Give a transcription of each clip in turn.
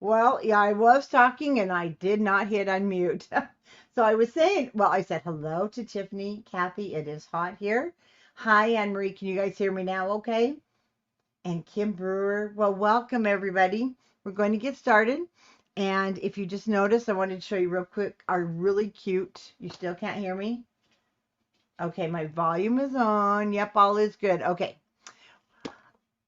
Well, yeah, I was talking and I did not hit unmute. So I was saying, well, I said hello to Tiffany, Kathy. It is hot here. Hi, Anne Marie. Can you guys hear me now? Okay. And Kim Brewer. Well, welcome everybody. We're going to get started. And if you just noticed, I wanted to show you real quick our really cute. You still can't hear me? Okay, my volume is on. Yep, all is good. Okay.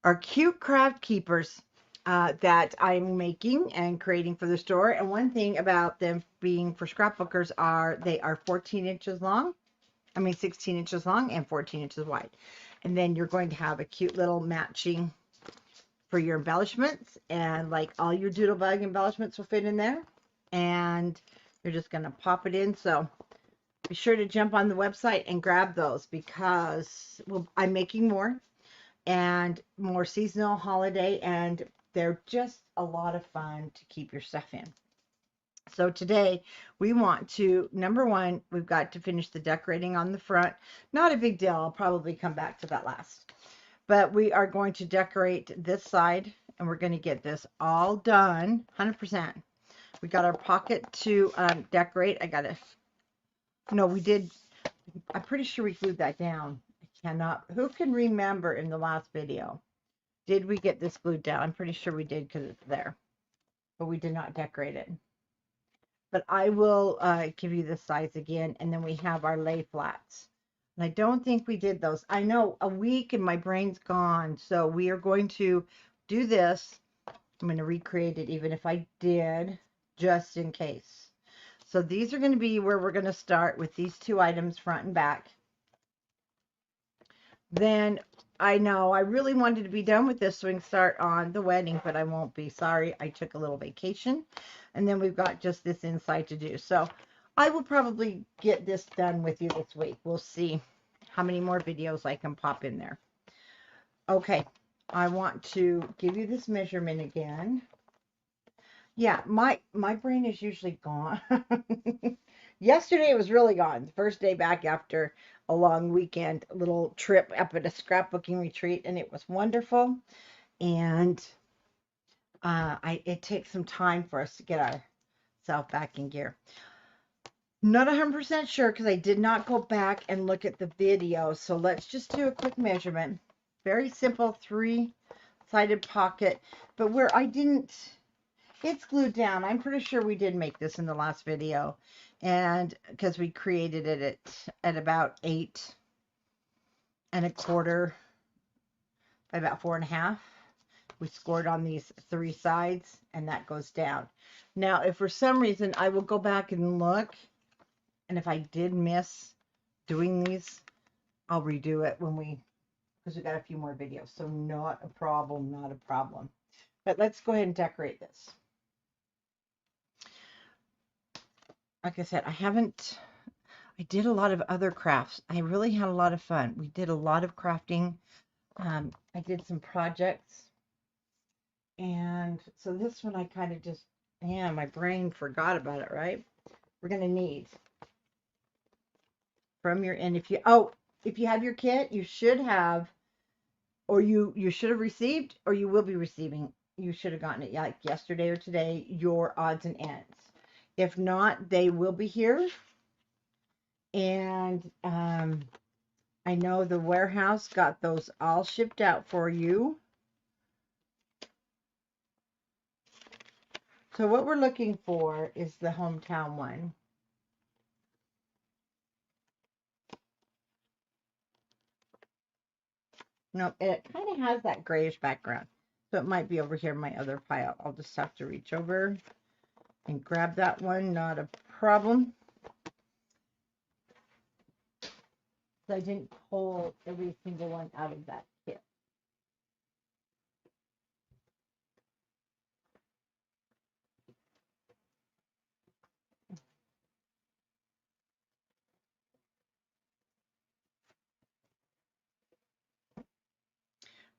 Our cute craft keepers that I'm making and creating for the store. And one thing about them being for scrapbookers are they are 14 inches long. I mean 16 inches long and 14 inches wide. And then you're going to have a cute little matching for your embellishments, and like all your Doodlebug embellishments will fit in there. And you're just going to pop it in. So be sure to jump on the website and grab those because I'm making more and more seasonal holiday, and they're just a lot of fun to keep your stuff in. So today we want to, number one, we've got to finish the decorating on the front. Not a big deal. I'll probably come back to that last. But we are going to decorate this side and we're going to get this all done 100%. We got our pocket to decorate. I got to, no, we did. I'm pretty sure we glued that down. I cannot, who can remember in the last video? Did we get this glued down? I'm pretty sure we did because it's there, but we did not decorate it. But I will give you the size again, and then we have our lay flats. And I don't think we did those. I know a week and my brain's gone, so we are going to do this. I'm going to recreate it even if I did, just in case. So these are going to be where we're going to start with these two items, front and back. Then I know I really wanted to be done with this so we can start on the wedding, but I won't be. Sorry, I took a little vacation. And then we've got just this inside to do. So I will probably get this done with you this week. We'll see how many more videos I can pop in there. Okay, I want to give you this measurement again. Yeah, my brain is usually gone. Yesterday it was really gone. The first day back after a long weekend, a little trip up at a scrapbooking retreat, and it was wonderful. And it takes some time for us to get ourselves back in gear. Not 100% sure because I did not go back and look at the video. So let's just do a quick measurement. Very simple 3-sided pocket, but where I didn't. It's glued down. I'm pretty sure we did make this in the last video. And because we created it at about 8 1/4 by about 4 1/2. We scored on these 3 sides and that goes down. Now, if for some reason I will go back and look, and if I did miss doing these, I'll redo it because we got a few more videos. So not a problem, not a problem. But let's go ahead and decorate this. Like I said, I did a lot of other crafts. I really had a lot of fun. We did a lot of crafting. I did some projects. And so this one I kind of just, man, my brain forgot about it, right? We're going to need from your, and if you have your kit, you should have, or you should have received, or you will be receiving. You should have gotten it like yesterday or today, your odds and ends. If not, they will be here. And I know the warehouse got those all shipped out for you. So what we're looking for is the hometown one. No, it kind of has that grayish background. So it might be over here in my other pile. I'll just have to reach over and grab that one. Not a problem. So I didn't pull every single one out of that kit.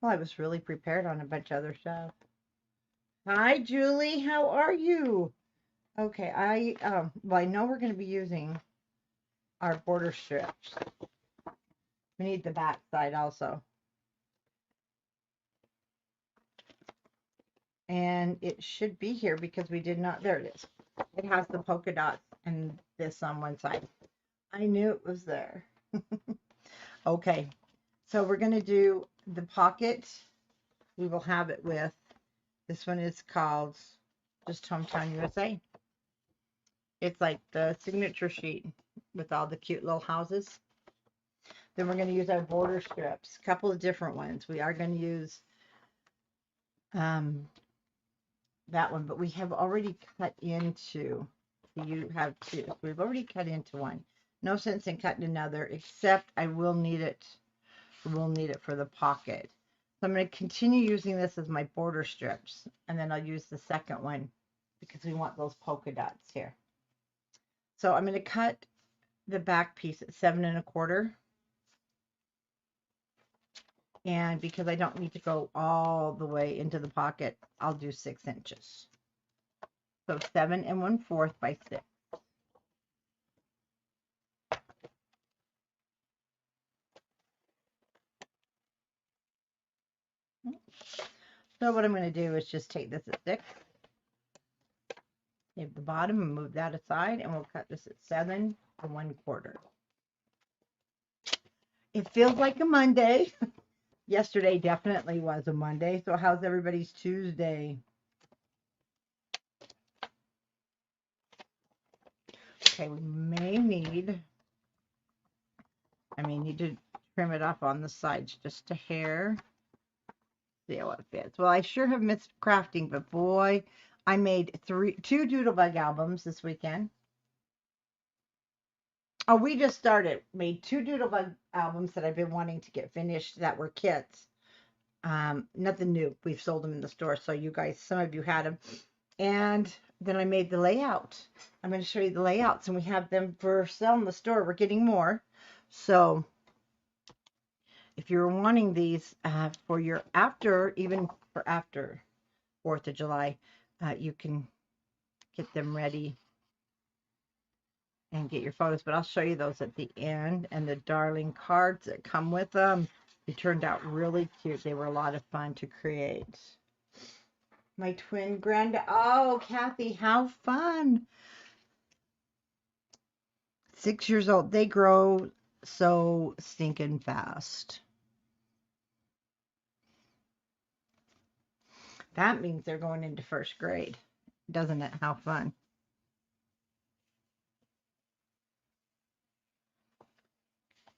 Well, I was really prepared on a bunch of other stuff. Hi, Julie. How are you? Okay, well, I know we're going to be using our border strips. We need the back side also. and it should be here because we did not, there it is. It has the polka dots and this on one side. I knew it was there. Okay, so we're going to do the pocket. We will have it with, this one is called just Hometown USA. It's like the signature sheet with all the cute little houses. Then we're going to use our border strips, a couple of different ones. We are going to use that one, but we have already cut into, you have two. We've already cut into one. No sense in cutting another, except I will need it. We'll need it for the pocket. So I'm going to continue using this as my border strips, and then I'll use the second one because we want those polka dots here. So I'm going to cut the back piece at 7 1/4. And because I don't need to go all the way into the pocket, I'll do 6 inches. So 7 1/4 by 6. So what I'm going to do is just take this at 6, leave the bottom and move that aside, and we'll cut this at 7 1/4. It feels like a Monday. Yesterday definitely was a Monday. So how's everybody's Tuesday? Okay, we may need, need to trim it off on the sides just a hair. See how it fits. Well, I sure have missed crafting, but boy, I made 2 Doodlebug albums this weekend. Oh, we just started. Made 2 Doodlebug albums that I've been wanting to get finished that were kits. Nothing new. We've sold them in the store, so you guys, some of you had them. And then I made the layout. I'm going to show you the layouts, and we have them for sale in the store. We're getting more. So if you're wanting these for your after, even for after 4th of July, you can get them ready and get your photos. But I'll show you those at the end, and the darling cards that come with them. They turned out really cute. They were a lot of fun to create. My twin oh, Kathy, how fun. 6 years old. They grow so stinking fast. That means they're going into 1st grade. Doesn't it? How fun.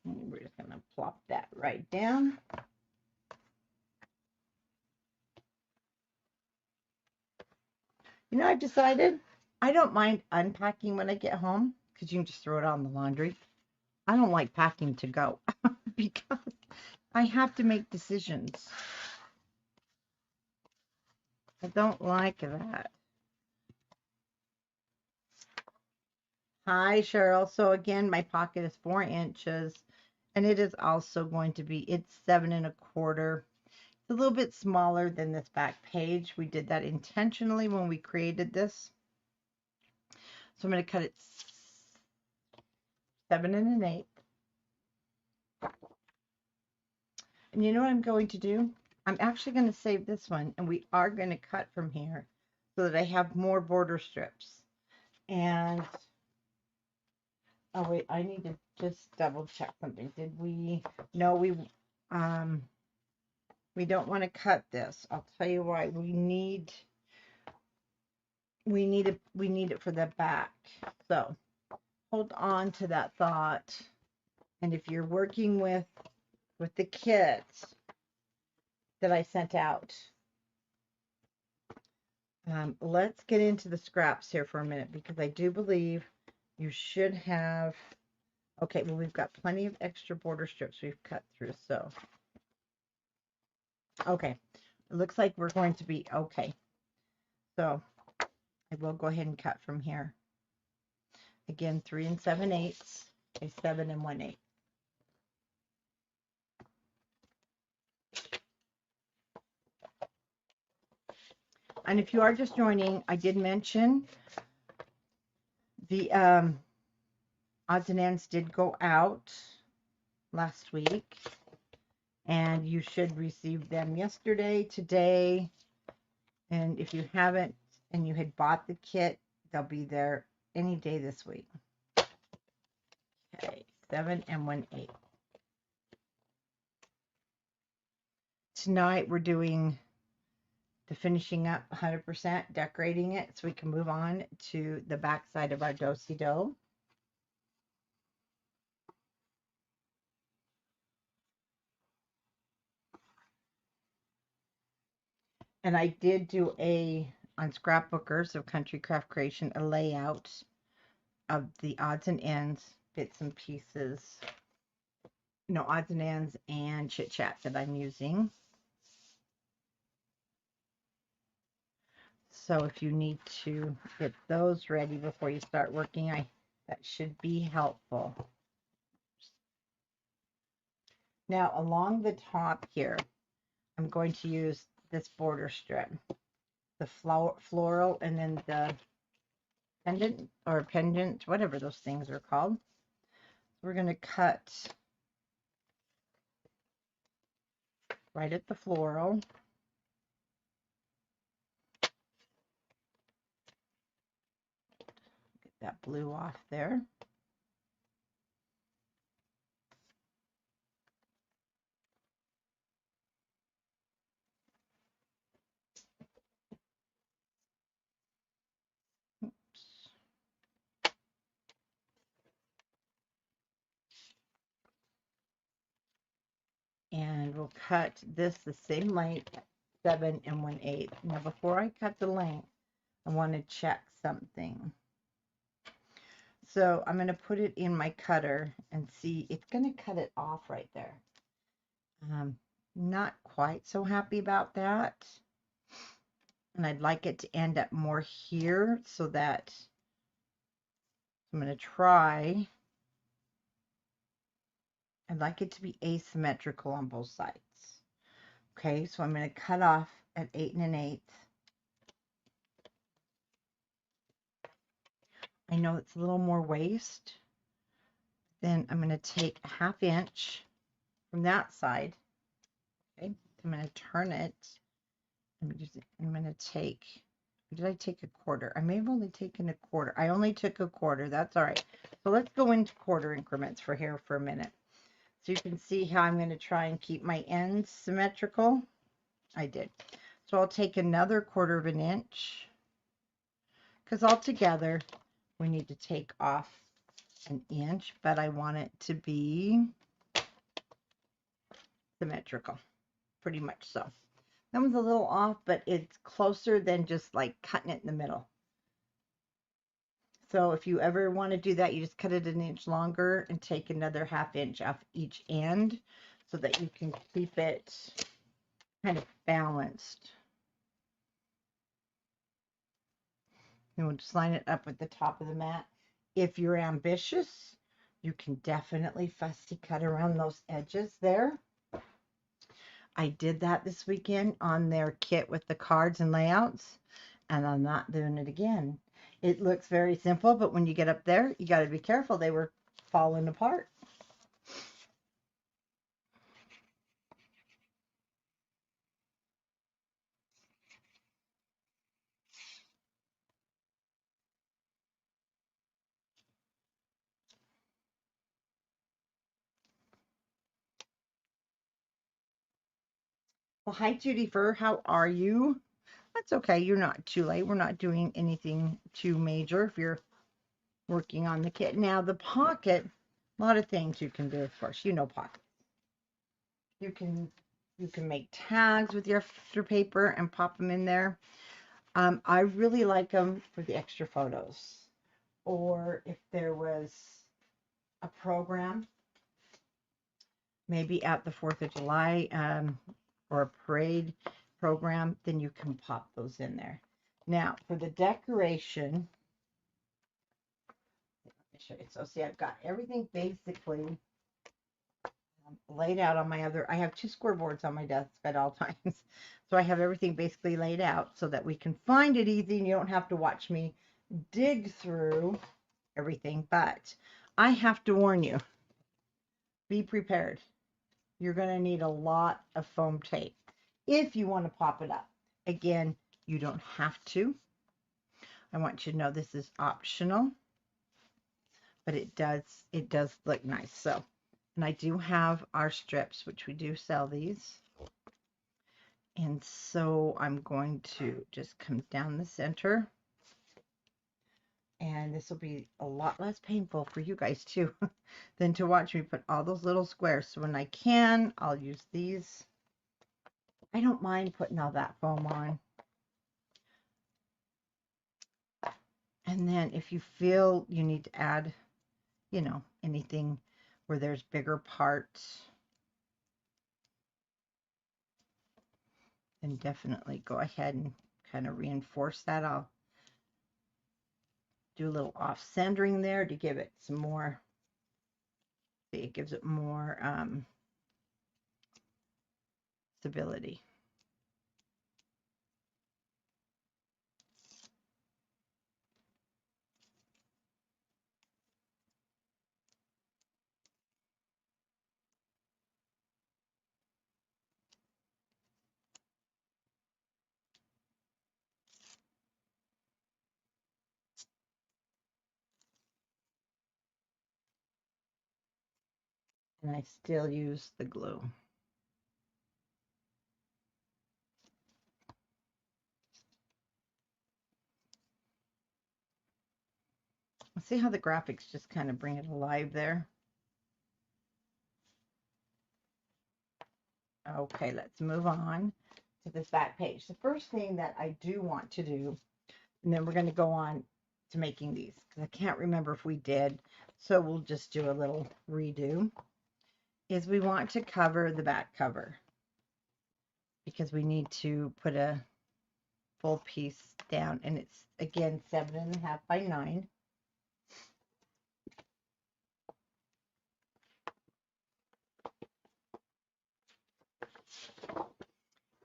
We're just going to plop that right down. You know, I've decided I don't mind unpacking when I get home because you can just throw it on the laundry. I don't like packing to go because I have to make decisions. I don't like that. Hi, Cheryl. So again, my pocket is 4 inches, and it is also going to be, it's 7 1/4. It's a little bit smaller than this back page. We did that intentionally when we created this. So I'm going to cut it 7 1/8. And you know what I'm going to do? I'm actually going to save this one, and we are going to cut from here so that I have more border strips. And, oh wait, I need to just double check something. Did we, no, we don't want to cut this. I'll tell you why. We need it for the back. So hold on to that thought. And if you're working with the kits that I sent out, let's get into the scraps here for a minute, because I do believe you should have, okay, well, we've got plenty of extra border strips we've cut through, so, okay, it looks like we're going to be okay. So I will go ahead and cut from here. Again, 3 7/8, a 7 1/8. And if you are just joining, I did mention the odds and ends did go out last week, and you should receive them yesterday, today, And if you haven't and you had bought the kit, they'll be there any day this week. Okay, 7 and 1/8. Tonight we're doing the finishing up 100%, decorating it so we can move on to the back side of our do-si-do. And I did do on Scrapbookers of Country Craft Creation, a layout of the odds and ends, bits and pieces, odds and ends and chit chat that I'm using. So if you need to get those ready before you start working, that should be helpful. Now along the top here, I'm going to use this border strip, the floral, and then the pendant, whatever those things are called. We're going to cut right at the floral. Get that blue off there. And we'll cut this the same length, 7 and 1/8. Now before I cut the length, I want to check something. So I'm going to put it in my cutter and see, it's going to cut it off right there. Not quite so happy about that. And I'd like it to end up more here so that I'm going to try. I'd like it to be asymmetrical on both sides. Okay, so I'm going to cut off at 8 1/8. I know it's a little more waste. Then I'm going to take a 1/2 inch from that side. Okay, I'm going to turn it. I'm going to take, did I take a quarter? I may have only taken a quarter. I only took a quarter. That's all right. So let's go into quarter increments for here for a minute. So you can see how I'm going to try and keep my ends symmetrical. I did. So I'll take another 1/4 inch, because altogether we need to take off an inch, but I want it to be symmetrical, pretty much so. That one's a little off, but it's closer than just like cutting it in the middle. So if you ever want to do that, you just cut it an inch longer and take another 1/2 inch off each end so that you can keep it kind of balanced. And we'll just line it up with the top of the mat. If you're ambitious, you can definitely fussy cut around those edges there. I did that this weekend on their kit with the cards and layouts, and I'm not doing it again. It looks very simple, but when you get up there, you got to be careful. They were falling apart. Well, hi, Judy Fur. How are you? That's okay. You're not too late. We're not doing anything too major if you're working on the kit. Now, the pocket, a lot of things you can do, of course. You know pockets. You can make tags with your extra paper and pop them in there. I really like them for the extra photos. Or if there was a program, maybe at the 4th of July or a parade program, then you can pop those in there. Now, for the decoration, let me show you. So, see, I've got everything basically laid out on my I have 2 square boards on my desk at all times. So I have everything basically laid out so that we can find it easy and you don't have to watch me dig through everything. But I have to warn you, be prepared. You're going to need a lot of foam tape if you want to pop it up. Again, You don't have to. I want you to know this is optional, but it does look nice. So, and I do have our strips, which we do sell these. And so I'm going to just come down the center. And this will be a lot less painful for you guys too than to watch me put all those little squares. So when I can, I'll use these. I don't mind putting all that foam on. And then if you feel you need to add, you know, anything where there's bigger parts, then definitely go ahead and kind of reinforce that. I'll do a little off centering there to give it some more, see, it gives it more stability. And I still use the glue. See how the graphics just kind of bring it alive there? Okay, let's move on to this back page. The first thing that I do want to do, and then we're going to go on to making these, because I can't remember if we did, so we'll just do a little redo, is we want to cover the back cover, because we need to put a full piece down, and it's, again, 7.5 by 9.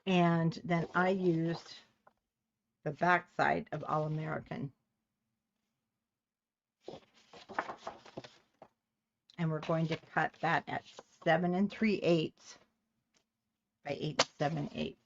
And then I used the back side of All American. And we're going to cut that at 7 3/8 by 8 7/8.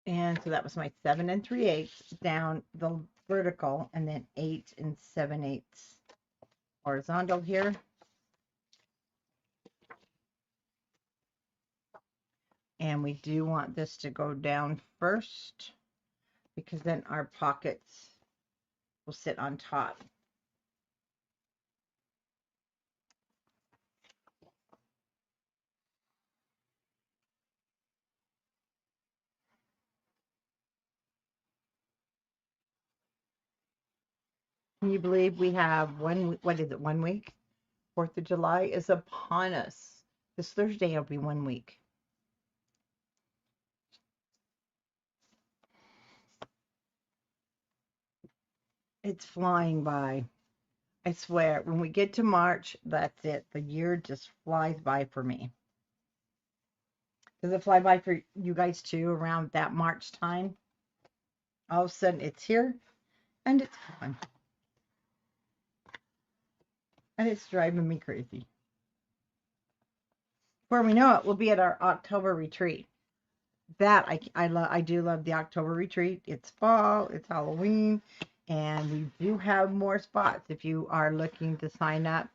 And so that was my 7 3/8 down the vertical, and then 8 7/8 horizontal here. And we do want this to go down first, because then our pockets will sit on top. Can you believe we have what is it, 1 week? 4th of July is upon us. This Thursday will be 1 week. It's flying by. I swear, when we get to March, that's it. The year just flies by for me. Does it fly by for you guys too around that March time? All of a sudden it's here and it's gone. And it's driving me crazy. Before we know it, we'll be at our October retreat. That I do love the October retreat. It's fall, it's Halloween, and we do have more spots if you are looking to sign up.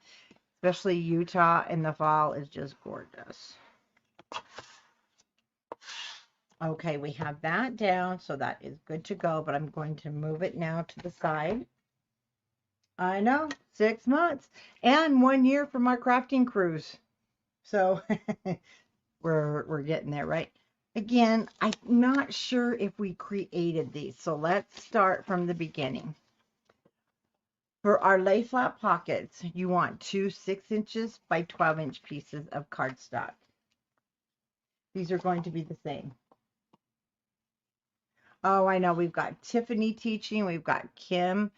Especially Utah in the fall is just gorgeous. Okay, we have that down, so that is good to go, but I'm going to move it now to the side. I know, 6 months and 1 year from our crafting cruise. So we're getting there, right? Again, I'm not sure if we created these, so let's start from the beginning. For our lay flat pockets, you want 2 6" by 12" pieces of cardstock. These are going to be the same. Oh, I know. We've got Tiffany teaching. We've got Kim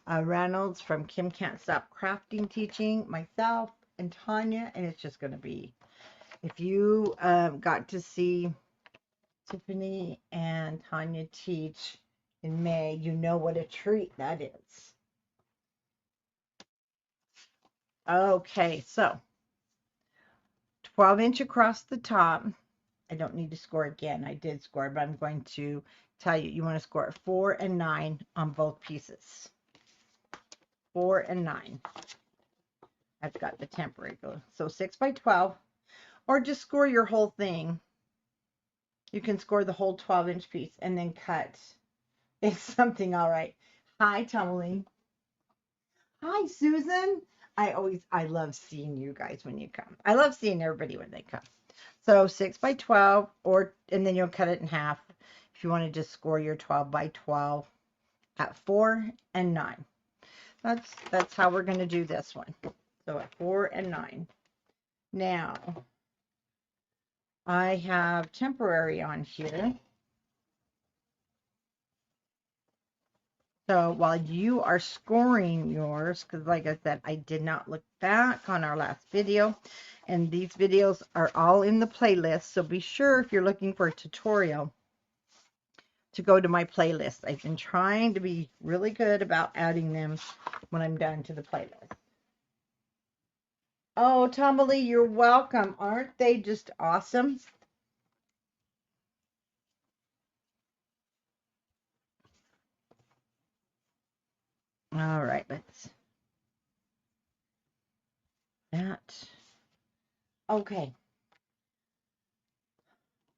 Reynolds from Kim Can't Stop Crafting teaching, myself and Tanya, and it's just going to be, if you got to see Tiffany and Tanya teach in May. You know what a treat that is. Okay, so 12-inch across the top. I don't need to score again. I did score, but I'm going to tell you, you want to score 4 and 9 on both pieces. 4 and 9. I've got the temporary go. So 6 by 12, or just score your whole thing. You can score the whole 12-inch piece and then cut. It's something all right. Hi, Tumbling. Hi, Susan. I love seeing you guys when you come. I love seeing everybody when they come. So 6 by 12, and then you'll cut it in half if you want to just score your 12 by 12 at 4 and 9. That's how we're going to do this one. So at 4 and 9. Now, I have temporary on here. So while you are scoring yours, because like I said, I did not look back on our last video, and these videos are all in the playlist. So be sure, if you're looking for a tutorial, to go to my playlist. I've been trying to be really good about adding them when I'm done to the playlist. Oh, Tomberly, you're welcome. Aren't they just awesome? All right, let's that. Okay.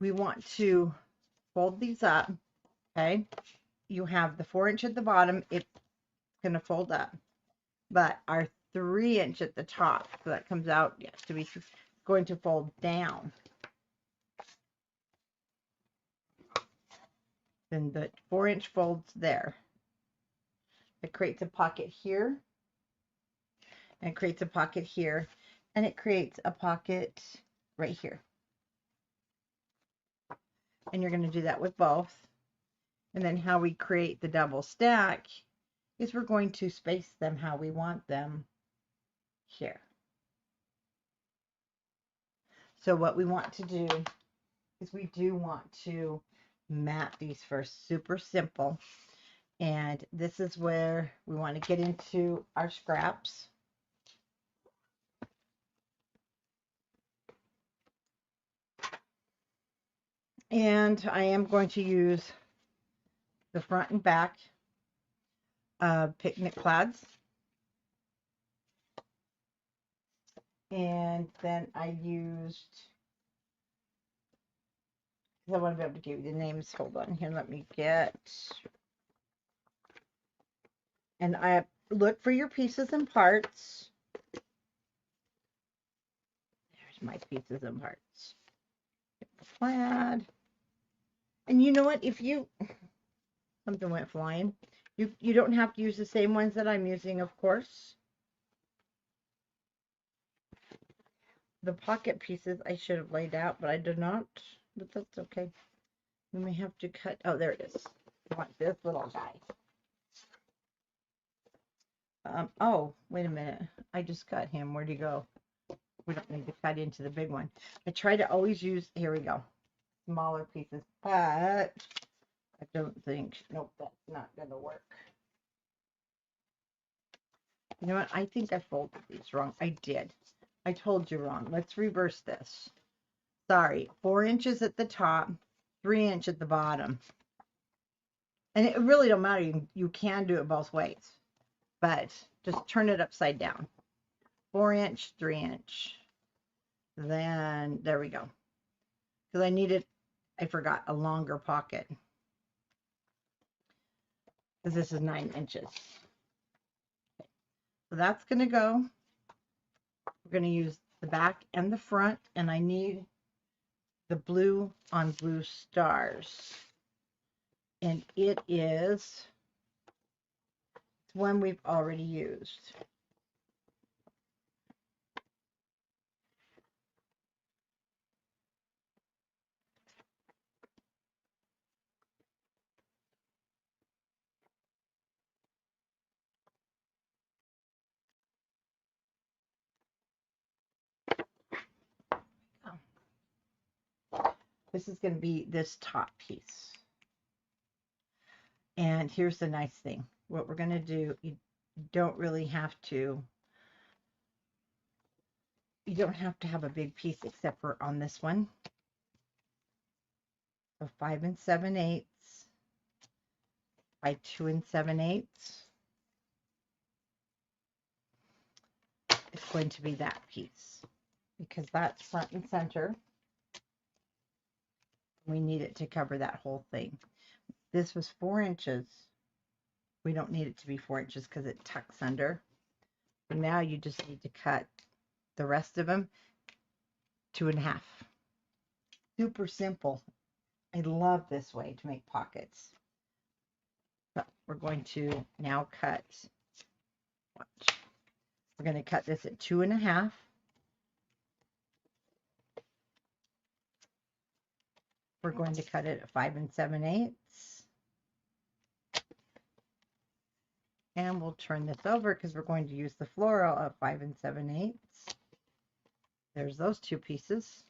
We want to fold these up. Okay. You have the 4-inch at the bottom. It's going to fold up. But our 3-inch at the top, so that comes out, yes, to be going to fold down. Then the 4-inch folds there. It creates a pocket here. And it creates a pocket here. And it creates a pocket right here. And you're going to do that with both. And then how we create the double stack is we're going to space them how we want them here. So what we want to do is we do want to mat these first. Super simple. And this is where we want to get into our scraps. And I am going to use the front and back picnic plaids. And then I used, I want to be able to give you the names. Hold on here. Let me get, and I look for your pieces and parts. There's my pieces and parts. Get the plaid. And you know what? If you, something went flying. You don't have to use the same ones that I'm using, of course. The pocket pieces I should have laid out, but I did not. But that's okay. We may have to cut. Oh, there it is. I want this little guy. Oh, wait a minute. I just cut him. Where'd he go? We don't need to cut into the big one. I try to always use, here we go, smaller pieces, but I don't think, nope, that's not going to work. You know what? I think I folded these wrong. I did. I told you wrong. Let's reverse this. Sorry. 4 inches at the top, 3-inch at the bottom. And it really don't matter. You can do it both ways. But just turn it upside down. 4-inch, 3-inch. Then, there we go. Because I needed, I forgot, a longer pocket. Because this is 9 inches. Okay. So that's going to go. We're going to use the back and the front, and I need the blue on blue stars. And it is one we've already used. This is going to be this top piece. And here's the nice thing. What we're going to do, you don't really have to, you don't have to have a big piece except for on this one. So 5 7/8 by 2 7/8. It's going to be that piece because that's front and center. We need it to cover that whole thing. This was 4 inches. We don't need it to be 4 inches because it tucks under. So now you just need to cut the rest of them 2.5. Super simple. I love this way to make pockets. But we're going to now cut. Watch. We're going to cut this at 2.5. We're going to cut it at 5 7/8. And we'll turn this over because we're going to use the floral of 5 7/8. There's those 2 pieces.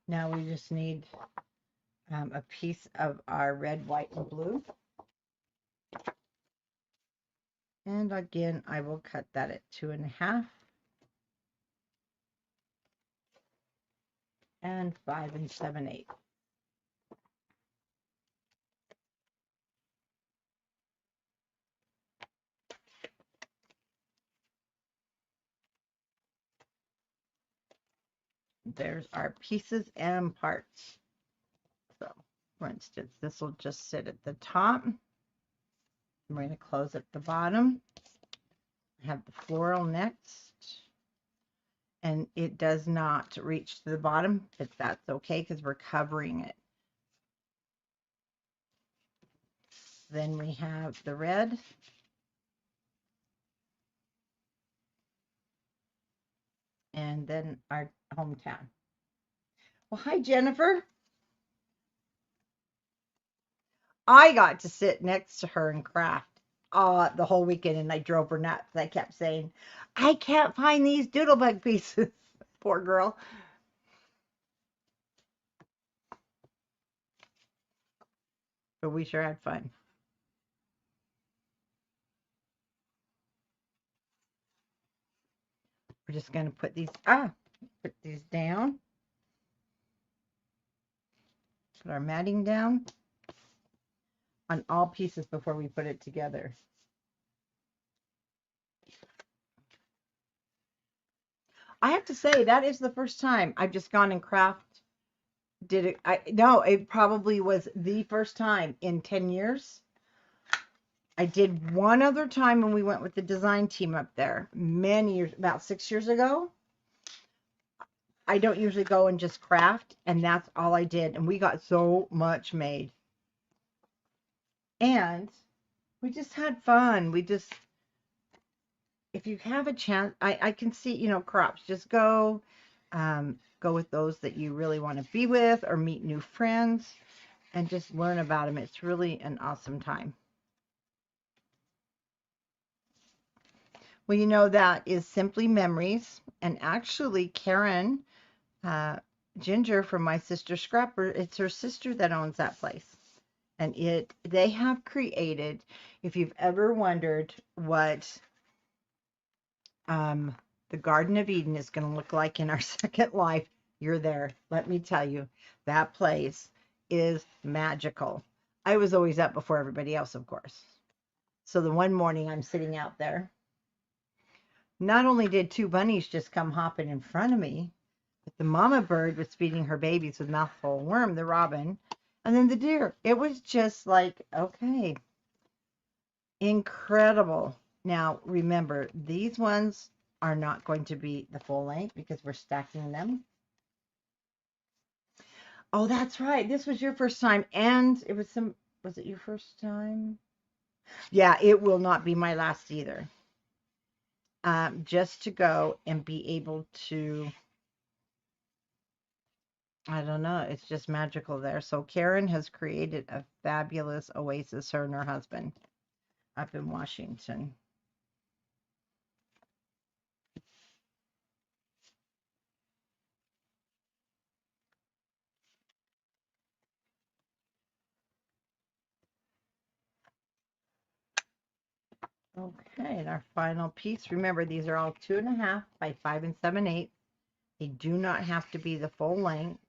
Now we just need a piece of our red, white, and blue. And again, I will cut that at 2.5. And 5 7/8. There's our pieces and parts. So, for instance, this will just sit at the top. I'm going to close at the bottom. I have the floral next. And it does not reach to the bottom, but that's okay because we're covering it. Then we have the red. And then our hometown. Well, hi, Jennifer. I got to sit next to her and craft the whole weekend, and I drove her nuts. I kept saying, I can't find these Doodlebug pieces. Poor girl. But we sure had fun. We're just going to put these down. Put our matting down on all pieces before we put it together. I have to say, that is the first time I've just gone and did it. No, it probably was the first time in 10 years. I did one other time when we went with the design team up there many years, about 6 years ago. I don't usually go and just craft, and that's all I did. And we got so much made. And we just had fun. If you have a chance, I can see, crops, just go with those that you really want to be with or meet new friends and just learn about them. It's really an awesome time. Well, that is Simply Memories. And actually, Karen Ginger from My Sister Scrapper, it's her sister that owns that place. And they have created, if you've ever wondered what the Garden of Eden is going to look like in our second life, you're there. Let me tell you, that place is magical. I was always up before everybody else, of course. So the one morning I'm sitting out there, not only did 2 bunnies just come hopping in front of me, but the mama bird was feeding her babies with mouthful of worm, the robin, and then the deer. It was just like, okay, incredible. Now, remember, these ones are not going to be the full length because we're stacking them. Oh, that's right. This was your first time, and was it your first time? Yeah, it will not be my last either. Just to go and be able to, I don't know, it's just magical there. So Karen has created a fabulous oasis, her and her husband, up in Washington. Okay, and our final piece, remember these are all 2.5 by 5 7/8. They do not have to be the full length.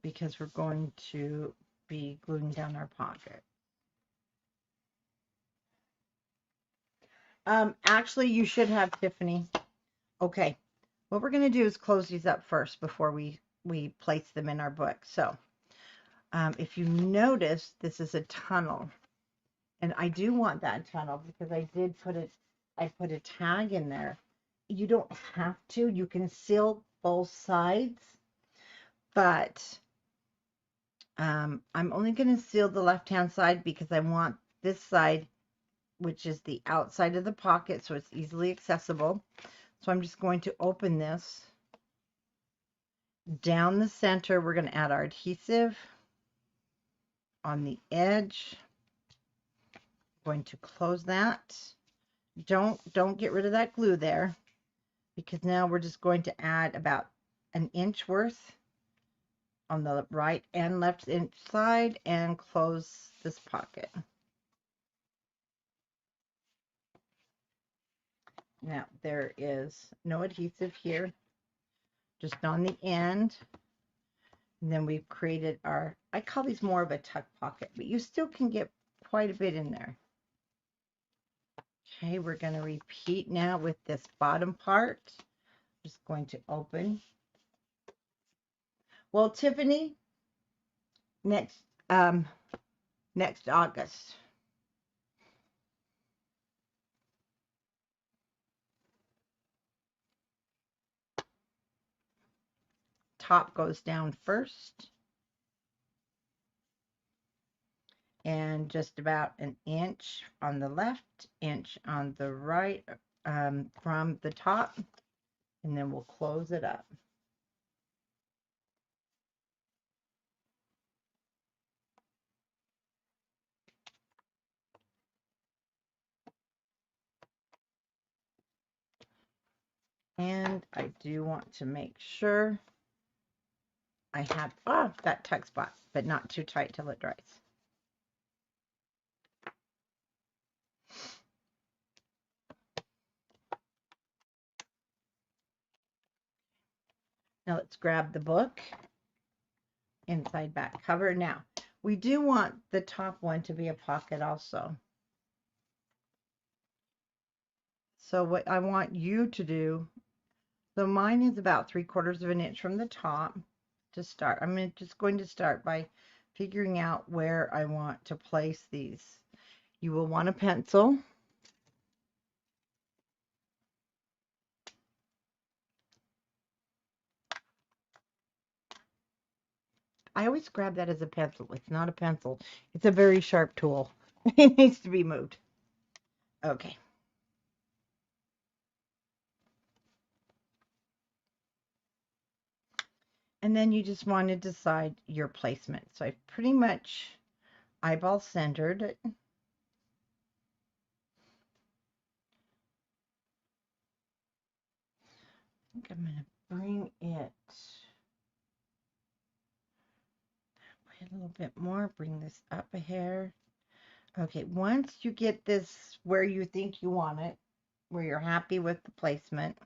Because we're going to be gluing down our pocket. Actually, you should have, Tiffany. Okay, what we're going to do is close these up first before we place them in our book. So if you notice, this is a tunnel. And I do want that tunnel because I put a tag in there. You don't have to. You can seal both sides, but I'm only going to seal the left-hand side because I want this side, which is the outside of the pocket, so it's easily accessible. So I'm just going to open this. Down the center, we're going to add our adhesive. On the edge, I'm going to close that. Don't get rid of that glue there, because now we're just going to add about an inch worth on the right and left side and close this pocket. Now there is no adhesive here, just on the end. And then we've created our, I call these more of a tuck pocket, but you still can get quite a bit in there. Okay, we're going to repeat now with this bottom part. Just going to open. Well, Tiffany, next August. Top goes down first. And just about an inch on the left, inch on the right from the top, and then we'll close it up. And I do want to make sure I have that tuck spot, but not too tight till it dries. Now let's grab the book, inside back cover. Now we do want the top one to be a pocket also. So what I want you to do, so mine is about 3/4 of an inch from the top to start. I'm just going to start by figuring out where I want to place these. You will want a pencil. I always grab that as a pencil. It's not a pencil. It's a very sharp tool. It needs to be moved. Okay. And then you just want to decide your placement. So I've pretty much eyeball centered it. I think I'm going to bring it a little bit more. Bring this up a hair. Okay, once you get this where you think you want it, where you're happy with the placement,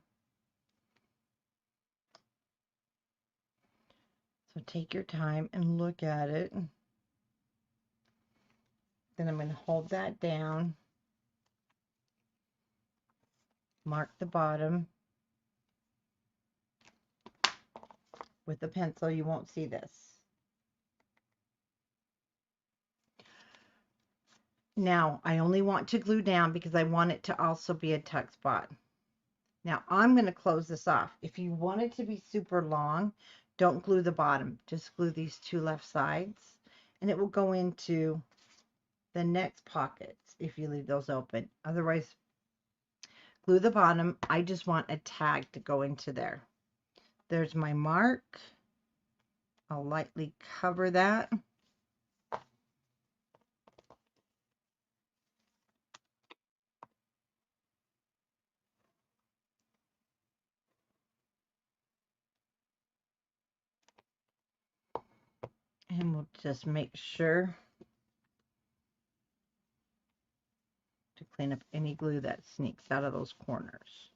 so take your time and look at it. Then I'm going to hold that down, mark the bottom with a pencil. You won't see this. Now, I only want to glue down because I want it to also be a tuck spot. Now, I'm going to close this off. If you want it to be super long, don't glue the bottom. Just glue these two left sides, and it will go into the next pockets if you leave those open. Otherwise, glue the bottom. I just want a tag to go into there. There's my mark. I'll lightly cover that. And we'll just make sure to clean up any glue that sneaks out of those corners.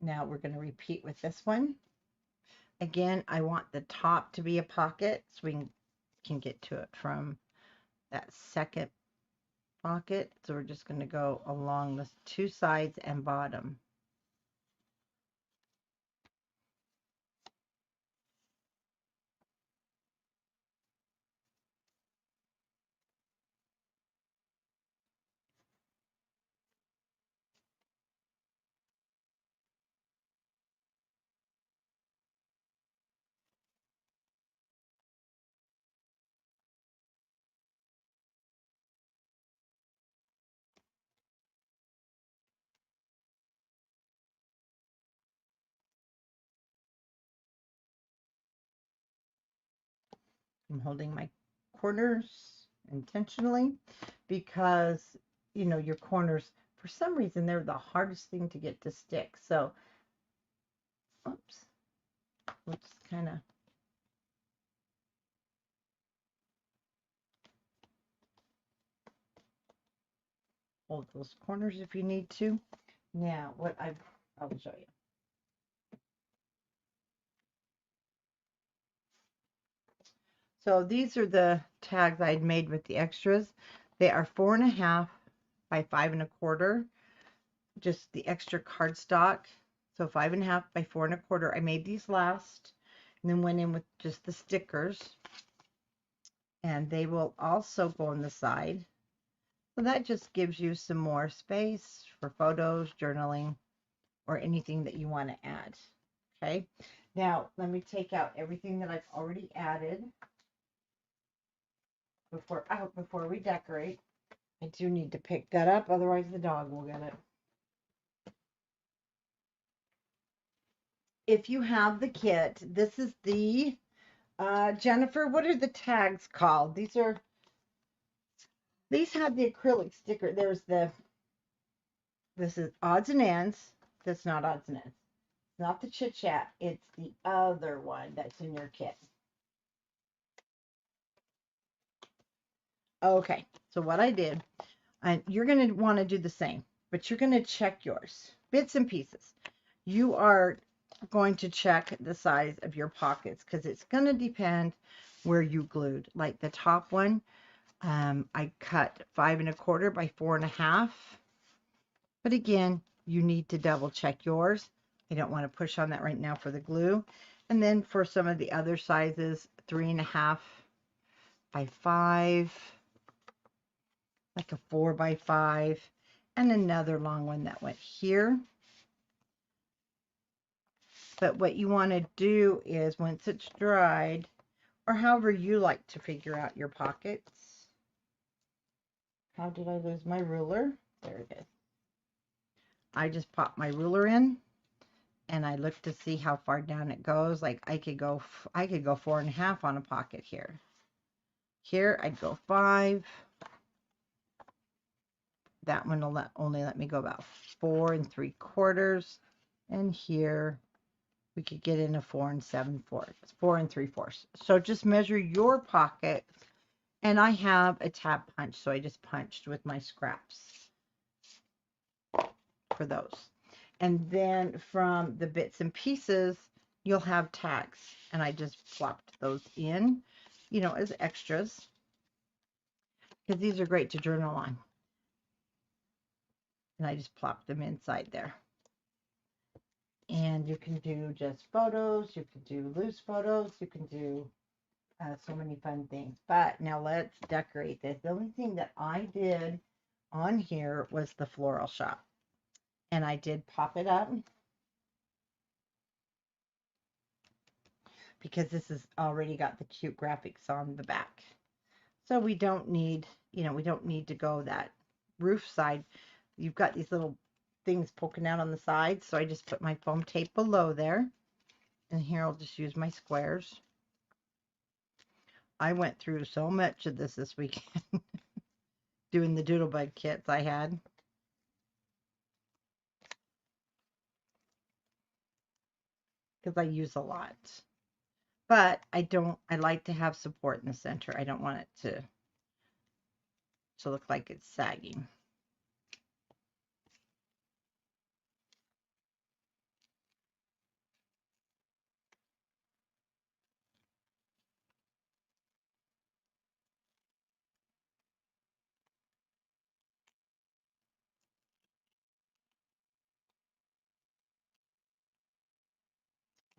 Now we're going to repeat with this one. Again, I want the top to be a pocket so we can get to it from that second pocket. So we're just going to go along the two sides and bottom. I'm holding my corners intentionally because, you know, your corners, for some reason, they're the hardest thing to get to stick. So, oops, we'll just kind of hold those corners if you need to. Now, I'll show you. So these are the tags I'd made with the extras. They are 4.5 by 5.25. Just the extra cardstock. So 5.5 by 4.25. I made these last and then went in with just the stickers. And they will also go on the side. So that just gives you some more space for photos, journaling, or anything that you want to add. Okay. Now let me take out everything that I've already added before we decorate. I do need to pick that up, otherwise the dog will get it. If you have the kit, this is the Jennifer, what are the tags called? These have the acrylic sticker. This is odds and ends. That's not odds and ends. It's not the chit chat. It's the other one that's in your kit. Okay, so what I did, and you're going to want to do the same, but you're going to check yours, bits and pieces. You are going to check the size of your pockets because it's going to depend where you glued. Like the top one, I cut 5.25 by 4.5. But again, you need to double check yours. I don't want to push on that right now for the glue. And then for some of the other sizes, 3.5 by 5, like a 4 by 5, and another long one that went here. But what you want to do is once it's dried, or however you like to figure out your pockets. How did I lose my ruler? There it is. I just pop my ruler in and I look to see how far down it goes. Like I could go 4.5 on a pocket here. Here I'd go 5. That one will only let me go about 4 3/4. And here we could get in a 4 3/4. So just measure your pocket. And I have a tab punch, so I just punched with my scraps for those. And then from the bits and pieces, you'll have tags. And I just plopped those in, you know, as extras. Because these are great to journal on. And I just plopped them inside there. And you can do just photos. You can do loose photos. You can do so many fun things. But now let's decorate this. The only thing that I did on here was the floral shop. And I did pop it up because this has already got the cute graphics on the back. So we don't need, you know, we don't need to go that roof side. You've got these little things poking out on the side. So I just put my foam tape below there. And here I'll just use my squares. I went through so much of this weekend doing the Doodlebug kits I had. Because I use a lot. But I like to have support in the center. I don't want it to look like it's sagging.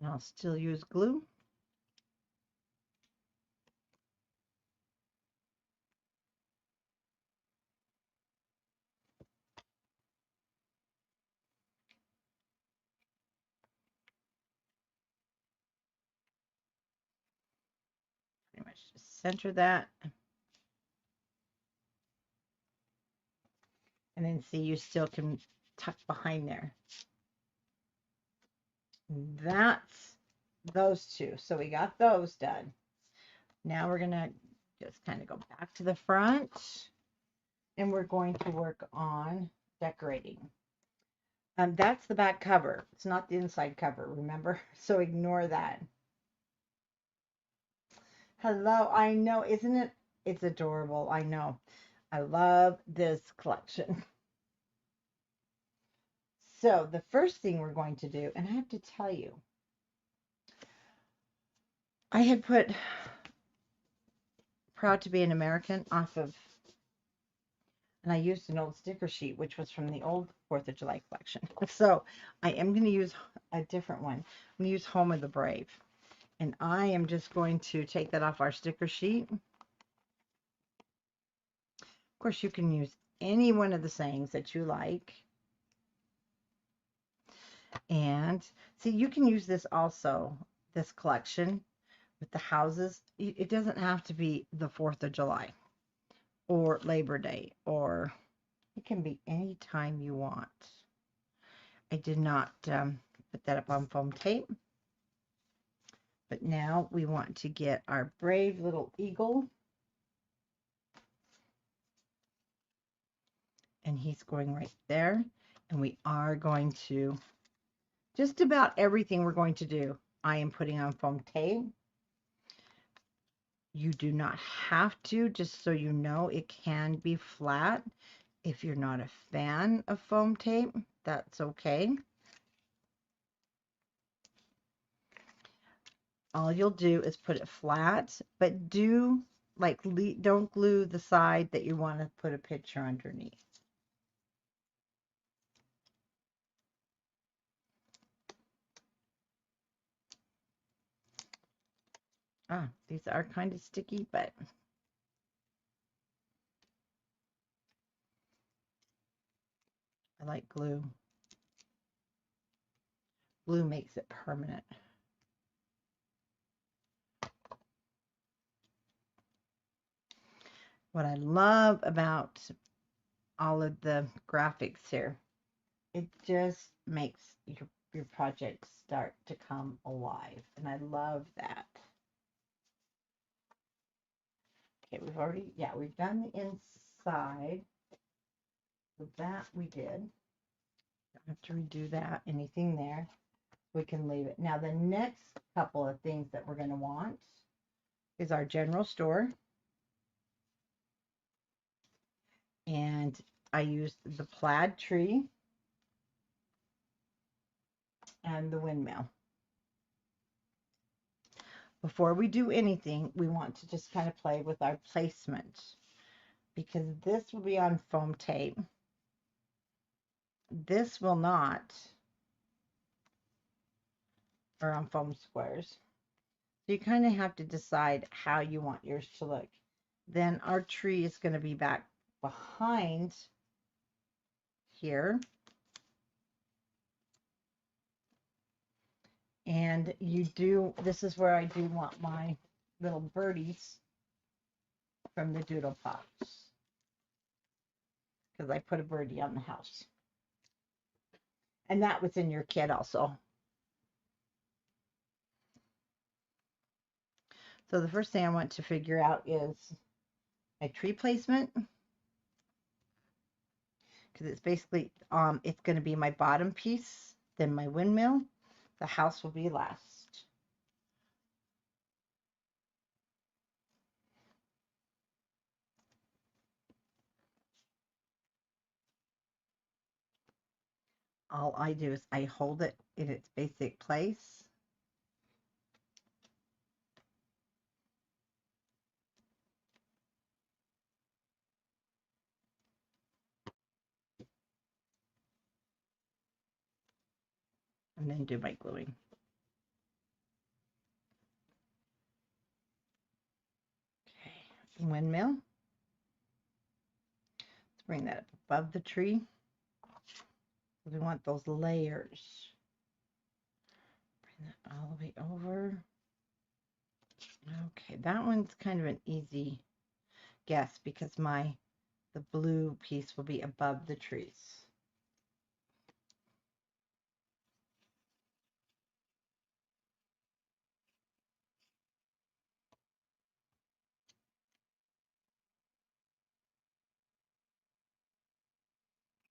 And I'll still use glue. Pretty much just center that. And then see, you still can tuck behind there. That's those two. So we got those done. Now we're going to just kind of go back to the front. And we're going to work on decorating. That's the back cover. It's not the inside cover, remember? So ignore that. Hello, I know, isn't it? It's adorable, I know. I love this collection. So the first thing we're going to do, and I have to tell you, I had put Proud to be an American off of, and I used an old sticker sheet, which was from the old 4th of July collection. So I am going to use a different one. I'm going to use Home of the Brave. And I am just going to take that off our sticker sheet. Of course, you can use any one of the sayings that you like. And see, you can use this also, this collection with the houses. It doesn't have to be the 4th of July or Labor Day, or it can be any time you want. I did not put that up on foam tape. But now we want to get our brave little eagle. And he's going right there. And we are going to, just about everything we're going to do, I am putting on foam tape. You do not have to, just so you know, it can be flat. If you're not a fan of foam tape, that's okay. All you'll do is put it flat, but don't glue the side that you want to put a picture underneath. These are kind of sticky, but I like glue. Glue makes it permanent. What I love about all of the graphics here, it just makes your project start to come alive, and I love that. Okay, we've done the inside. So that we did. Don't have to redo that, anything there. We can leave it. Now the next couple of things that we're going to want is our general store. And I used the plaid tree and the windmill. Before we do anything, we want to just kind of play with our placement, because this will be on foam tape. This will not, or on foam squares. So you kind of have to decide how you want yours to look. Then our tree is going to be back behind here. And this is where I do want my little birdies from the Doodle Pops, because I put a birdie on the house. And that was in your kit also. So the first thing I want to figure out is my tree placement, because it's basically it's going to be my bottom piece, then my windmill. The house will be last. All I do is I hold it in its basic place. And then do my gluing. Okay, windmill. Let's bring that up above the tree. We want those layers. Bring that all the way over. Okay, that one's kind of an easy guess because the blue piece will be above the trees.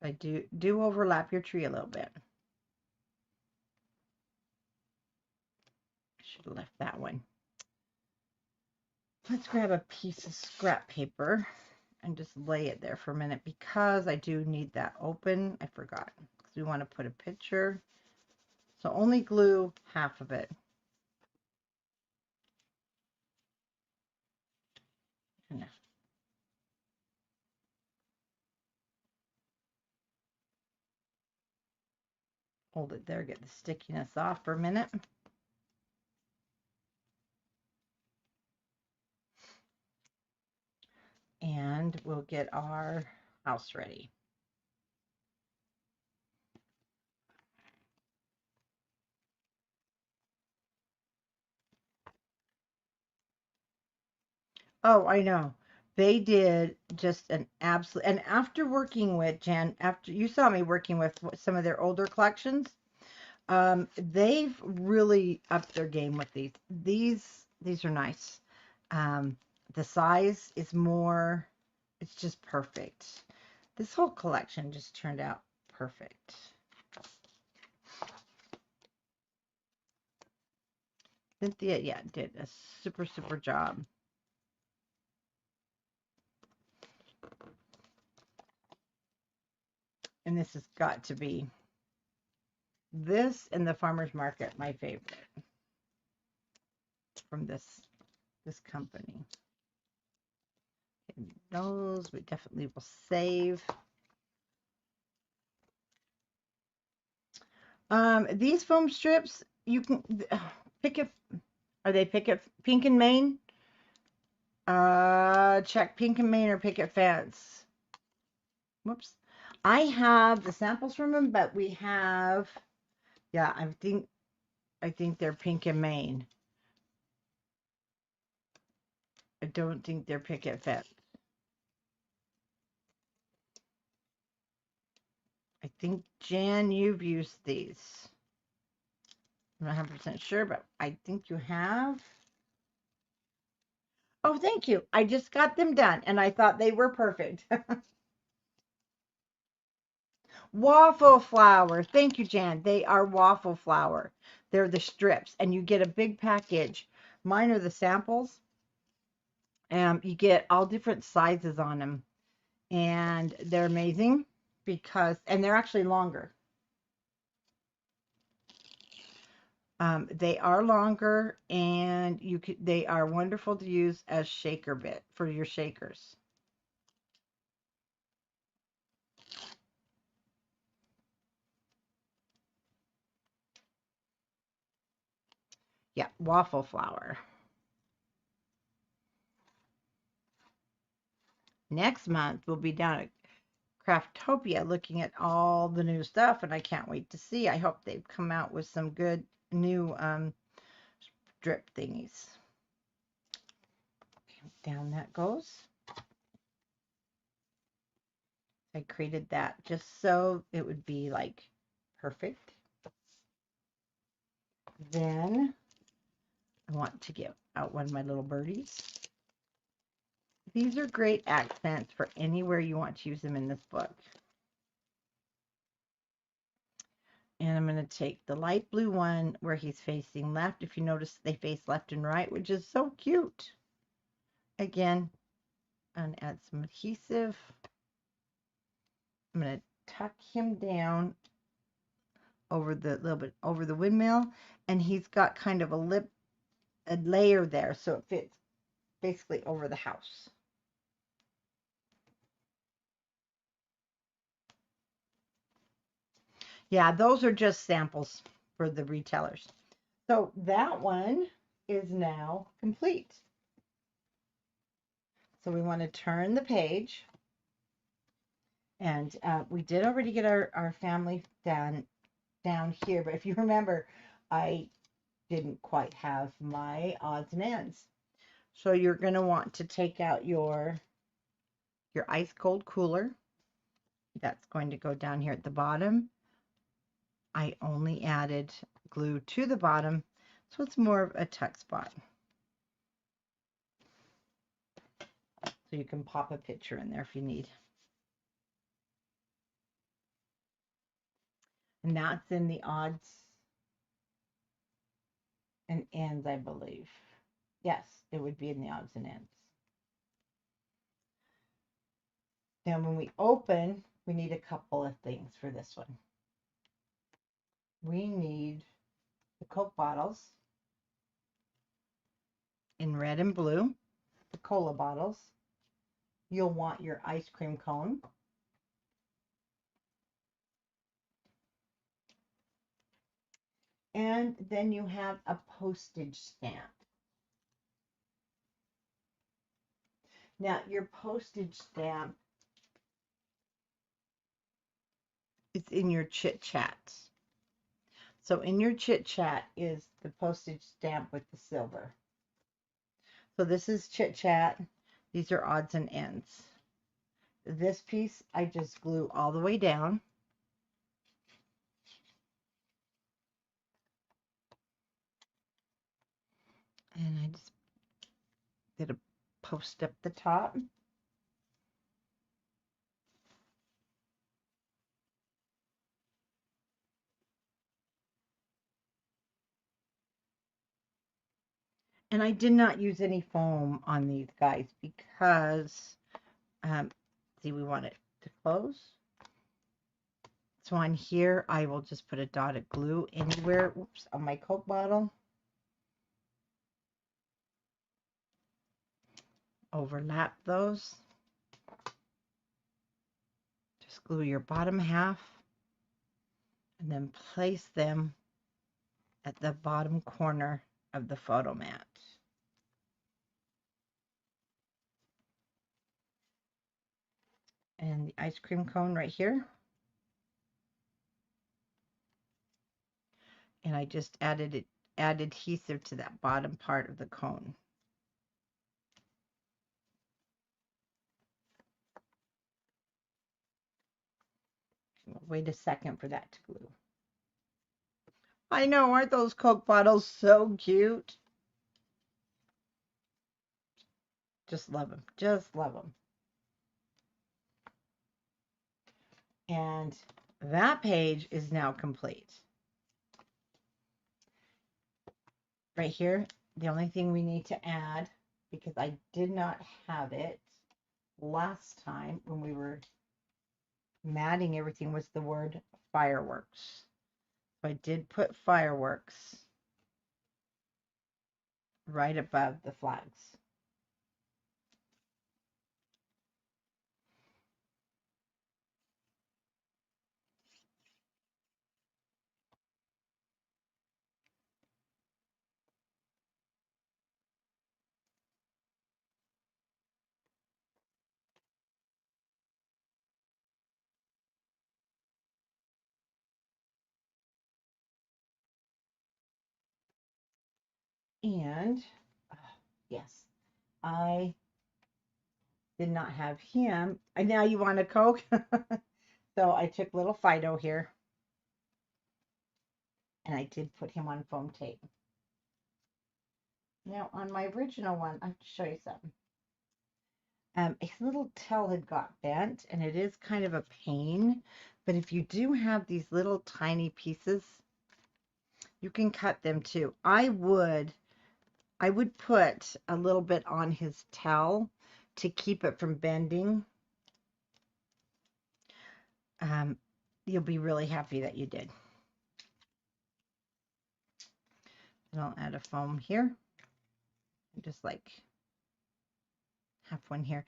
I do overlap your tree a little bit. I should have left that one. Let's grab a piece of scrap paper and just lay it there for a minute because I do need that open. I forgot because we want to put a picture. So only glue half of it. Hold it there, get the stickiness off for a minute. And we'll get our house ready. Oh, I know. They did just an absolute, and after working with Jan, after you saw me working with some of their older collections, they've really upped their game with these. These are nice. The size is more, it's just perfect. This whole collection just turned out perfect. Cynthia, yeah, did a super job. And this has got to be this and the farmer's market, my favorite from this company. And those we definitely will save. These foam strips, you can pick it. Are they Pink and Main? Check Pink and Main or Picket Fence. Whoops. I have the samples from them, but we have, yeah, I think they're Pink and Main. I don't think they're Picket Fence. I think, Jan, you've used these. I'm not 100% sure, but I think you have. Oh, thank you. I just got them done, and I thought they were perfect. Waffle flour. Thank you, Jan. They are waffle flour. They're the strips, and you get a big package. Mine are the samples. You get all different sizes on them, and they're amazing because, and they're actually longer. They are longer, and they are wonderful to use as shaker bit for your shakers. Yeah, waffle flour. Next month we'll be down at Craftopia looking at all the new stuff, and I can't wait to see. I hope they've come out with some good new drip thingies. Down that goes. I created that just so it would be like perfect. Then I want to get out one of my little birdies. These are great accents for anywhere you want to use them in this book. And I'm going to take the light blue one where he's facing left. If you notice, they face left and right, which is so cute. Again, and add some adhesive. I'm going to tuck him down over the little bit over the windmill, and he's got kind of a layer there, so it fits basically over the house. Yeah, those are just samples for the retailers. So that one is now complete. So we want to turn the page. And we did already get our family down here. But if you remember, I didn't quite have my odds and ends. So you're going to want to take out your ice cold cooler. That's going to go down here at the bottom. I only added glue to the bottom, so it's more of a tuck spot. So you can pop a picture in there if you need. And that's in the odds and ends, I believe. Yes, it would be in the odds and ends. Now, when we open, we need a couple of things for this one. We need the Coke bottles in red and blue, the cola bottles. You'll want your ice cream cone. And then you have a postage stamp. Now, your postage stamp is in your chit chat. So in your chit chat is the postage stamp with the silver. So this is chit chat. These are odds and ends. This piece I just glue all the way down. And I just did a post up the top. And I did not use any foam on these guys because, see, we want it to close. So on here, I will just put a dot of glue anywhere, oops, on my Coke bottle. Overlap those. Just glue your bottom half and then place them at the bottom corner of the photo mat. And the ice cream cone right here. And I just add adhesive to that bottom part of the cone. Wait a second for that to glue. I know, aren't those Coke bottles so cute? Just love them. Just love them. And that page is now complete. Right here, the only thing we need to add, because I did not have it last time when we were matting everything, was the word fireworks. So I did put fireworks right above the flags. And yes, I did not have him. And now you want a Coke? So I took little Fido here and I did put him on foam tape. Now on my original one, I have to show you something. His little tail had got bent, and it is kind of a pain. But if you do have these little tiny pieces, you can cut them too. I would put a little bit on his tail to keep it from bending. Um, you'll be really happy that you did. And I'll add a foam here. Just like have one here.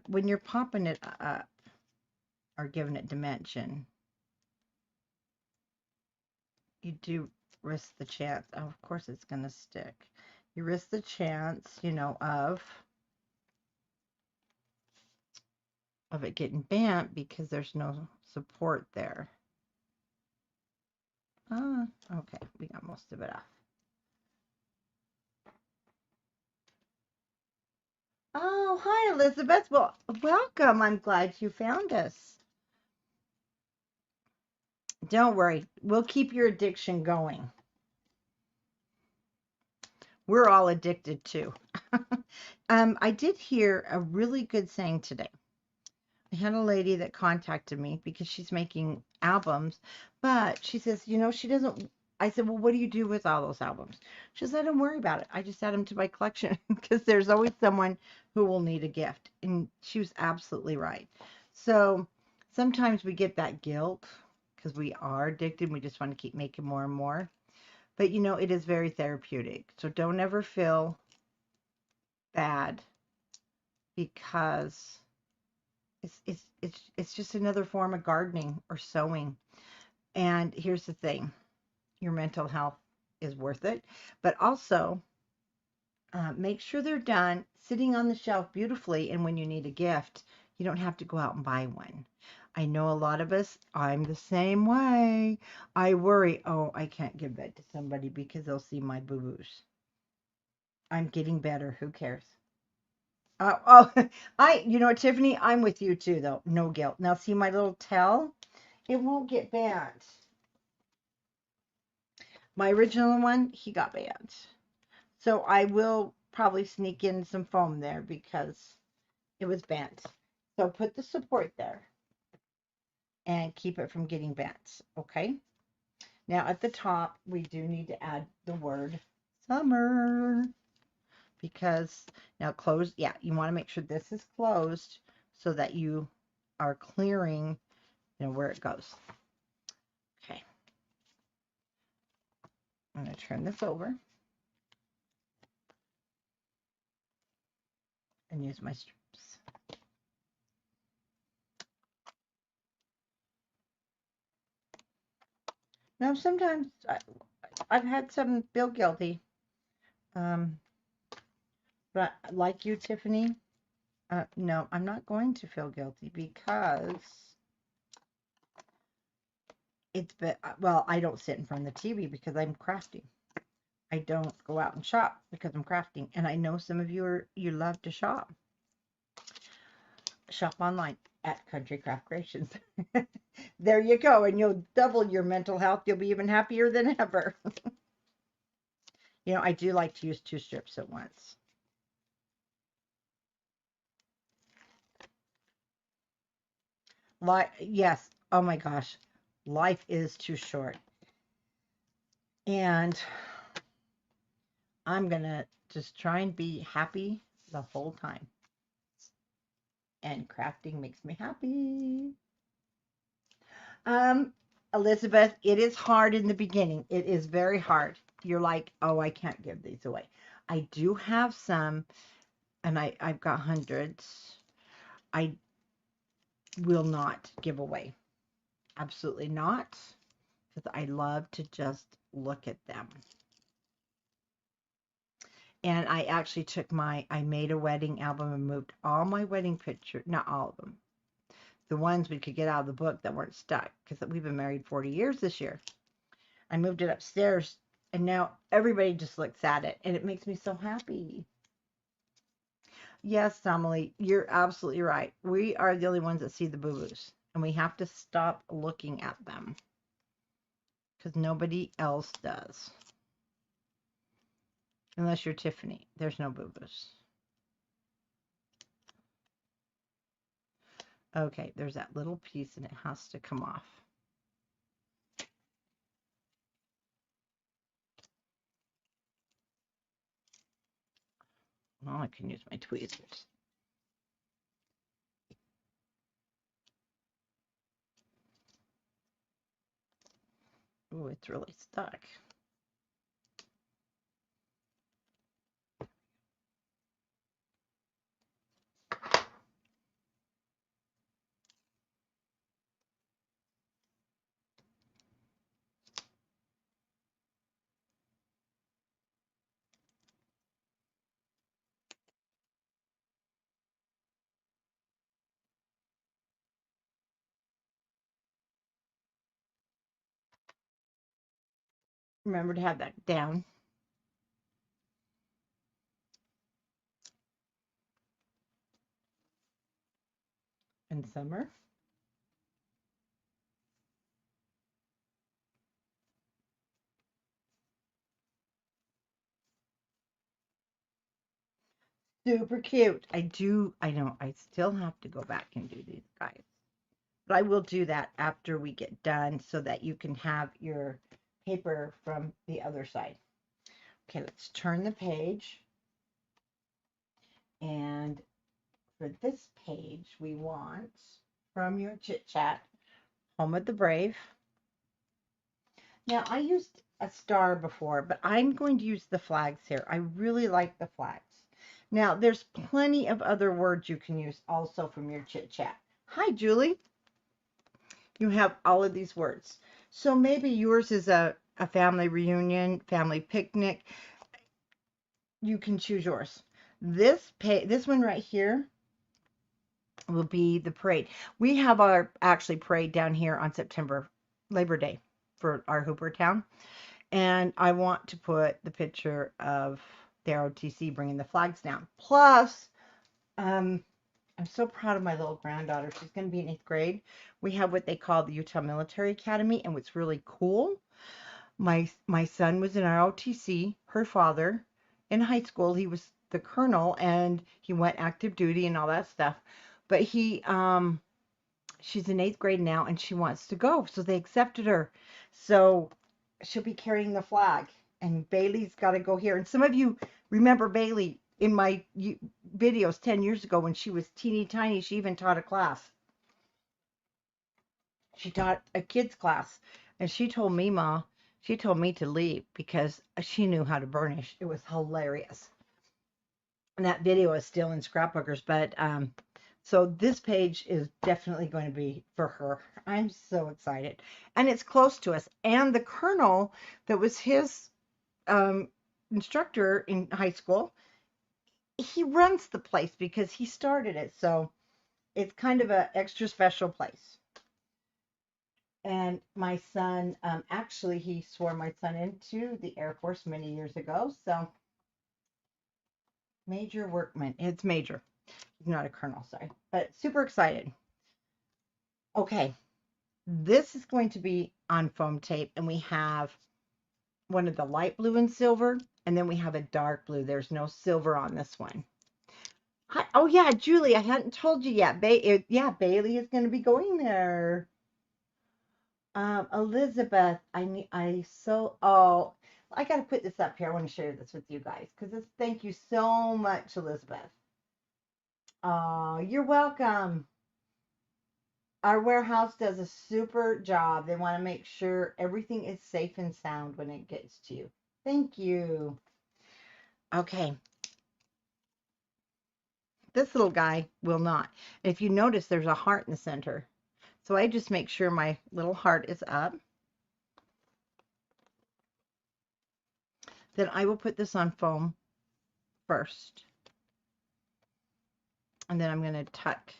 When you're popping it up or giving it dimension, you do risk the chance. Oh, of course it's going to stick. You risk the chance, of it getting bent because there's no support there. Okay, we got most of it off. Oh, hi, Elizabeth. Well, welcome. I'm glad you found us. Don't worry. We'll keep your addiction going. We're all addicted too. I did hear a really good saying today. I had a lady that contacted me because she's making albums, but she says, she doesn't. I said, well, what do you do with all those albums? She said, I don't worry about it. I just add them to my collection because there's always someone who will need a gift. And she was absolutely right. So sometimes we get that guilt because we are addicted. We just want to keep making more and more. But it is very therapeutic. So don't ever feel bad because it's just another form of gardening or sewing. And here's the thing, your mental health is worth it, but also make sure they're done sitting on the shelf beautifully, and when you need a gift, you don't have to go out and buy one. I know a lot of us, I'm the same way. I worry, oh, I can't give that to somebody because they'll see my boo-boos. I'm getting better. Who cares? You know what, Tiffany? I'm with you too, though. No guilt. Now, see my little tail? It won't get banned. My original one, he got banned. So I will probably sneak in some foam there because it was bent. So put the support there and keep it from getting bent. Okay. Now at the top, we do need to add the word summer because now close. Yeah, you want to make sure this is closed so that you are clearing, where it goes. Okay. I'm going to turn this over and use my strips. Now, sometimes I've had some feel guilty, but like you, Tiffany, no, I'm not going to feel guilty because well, I don't sit in front of the TV because I'm crafting. I don't go out and shop because I'm crafting. And I know some of you love to shop. Shop online at Country Craft Creations. There you go, and you'll double your mental health. You'll be even happier than ever. I do like to use 2 strips at once. Yes. Oh my gosh. Life is too short. And I'm going to just try and be happy the whole time. And crafting makes me happy. Elizabeth, it is hard in the beginning. It is very hard. You're like, oh, I can't give these away. I do have some, and I've got hundreds. I will not give away. Absolutely not. Because I love to just look at them. And I actually I made a wedding album and moved all my wedding pictures, not all of them, the ones we could get out of the book that weren't stuck, because we've been married 40 years this year. I moved it upstairs, and now everybody just looks at it, and it makes me so happy. Yes, Emily, you're absolutely right. We are the only ones that see the boo-boos, and we have to stop looking at them because nobody else does. Unless you're Tiffany. There's no boo-boos. Okay, there's that little piece and it has to come off. Well, I can use my tweezers. Oh, it's really stuck. Remember to have that down. In summer. Super cute. I know, I still have to go back and do these guys. But I will do that after we get done so that you can have your paper from the other side. Okay, let's turn the page. And for this page, we want from your chit chat, Home of the Brave. Now, I used a star before, but I'm going to use the flags here. I really like the flags. Now, there's plenty of other words you can use also from your chit chat. Hi, Julie. You have all of these words. So maybe yours is a family reunion, family picnic. You can choose yours. This one right here will be the parade. We have our actually parade down here on September Labor Day for our Hooper town. And I want to put the picture of the ROTC bringing the flags down. Plus, I'm so proud of my little granddaughter. She's going to be in 8th grade. We have what they call the Utah Military Academy, and what's really cool, my son was in ROTC, her father, in high school. He was the colonel, and he went active duty and all that stuff. But she's in 8th grade now, and she wants to go, so they accepted her. So she'll be carrying the flag, and Bailey's got to go here. And some of you remember Bailey in my videos 10 years ago when she was teeny tiny. She even taught a class. She taught a kids class, and she told me, Ma, she told me to leave because she knew how to burnish. It was hilarious. And that video is still in Scrapbookers, but so this page is definitely going to be for her. I'm so excited. And it's close to us. And the colonel that was his instructor in high school, he runs the place because he started it. So it's kind of an extra special place. And my son, actually, he swore my son into the Air Force many years ago. So Major Workman. It's Major. He's not a colonel, sorry. But super excited. Okay. This is going to be on foam tape, and we have one of the light blue and silver, and then we have a dark blue. There's no silver on this one. Hi. Oh, yeah, Julie, I hadn't told you yet. Yeah, Bailey is going to be going there. Elizabeth, I got to put this up here. I want to share this with you guys because thank you so much, Elizabeth. Oh, you're welcome. Our warehouse does a super job. They want to make sure everything is safe and sound when it gets to you. Thank you. Okay. This little guy will not. If you notice, there's a heart in the center. So I just make sure my little heart is up. Then I will put this on foam first. And then I'm going to tuck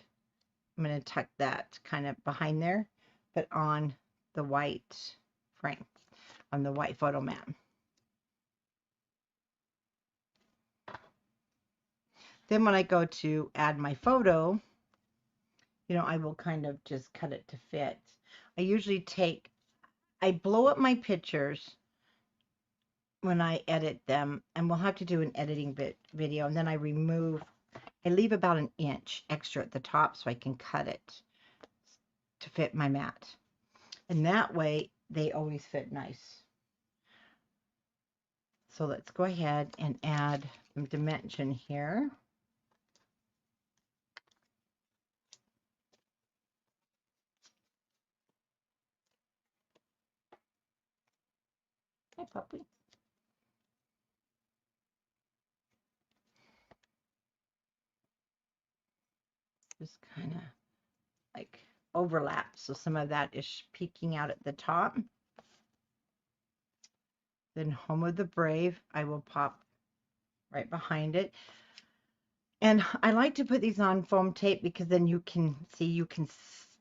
that kind of behind there, but on the white frame, on the white photo mat. Then when I go to add my photo, I will kind of just cut it to fit. I blow up my pictures when I edit them, and we'll have to do an editing video, and then I leave about an inch extra at the top so I can cut it to fit my mat. And that way they always fit nice. So let's go ahead and add some dimension here. Hi, puppy. Just kind of like overlap. So some of that is peeking out at the top. Then Home of the Brave, I will pop right behind it. And I like to put these on foam tape because then you can see, you can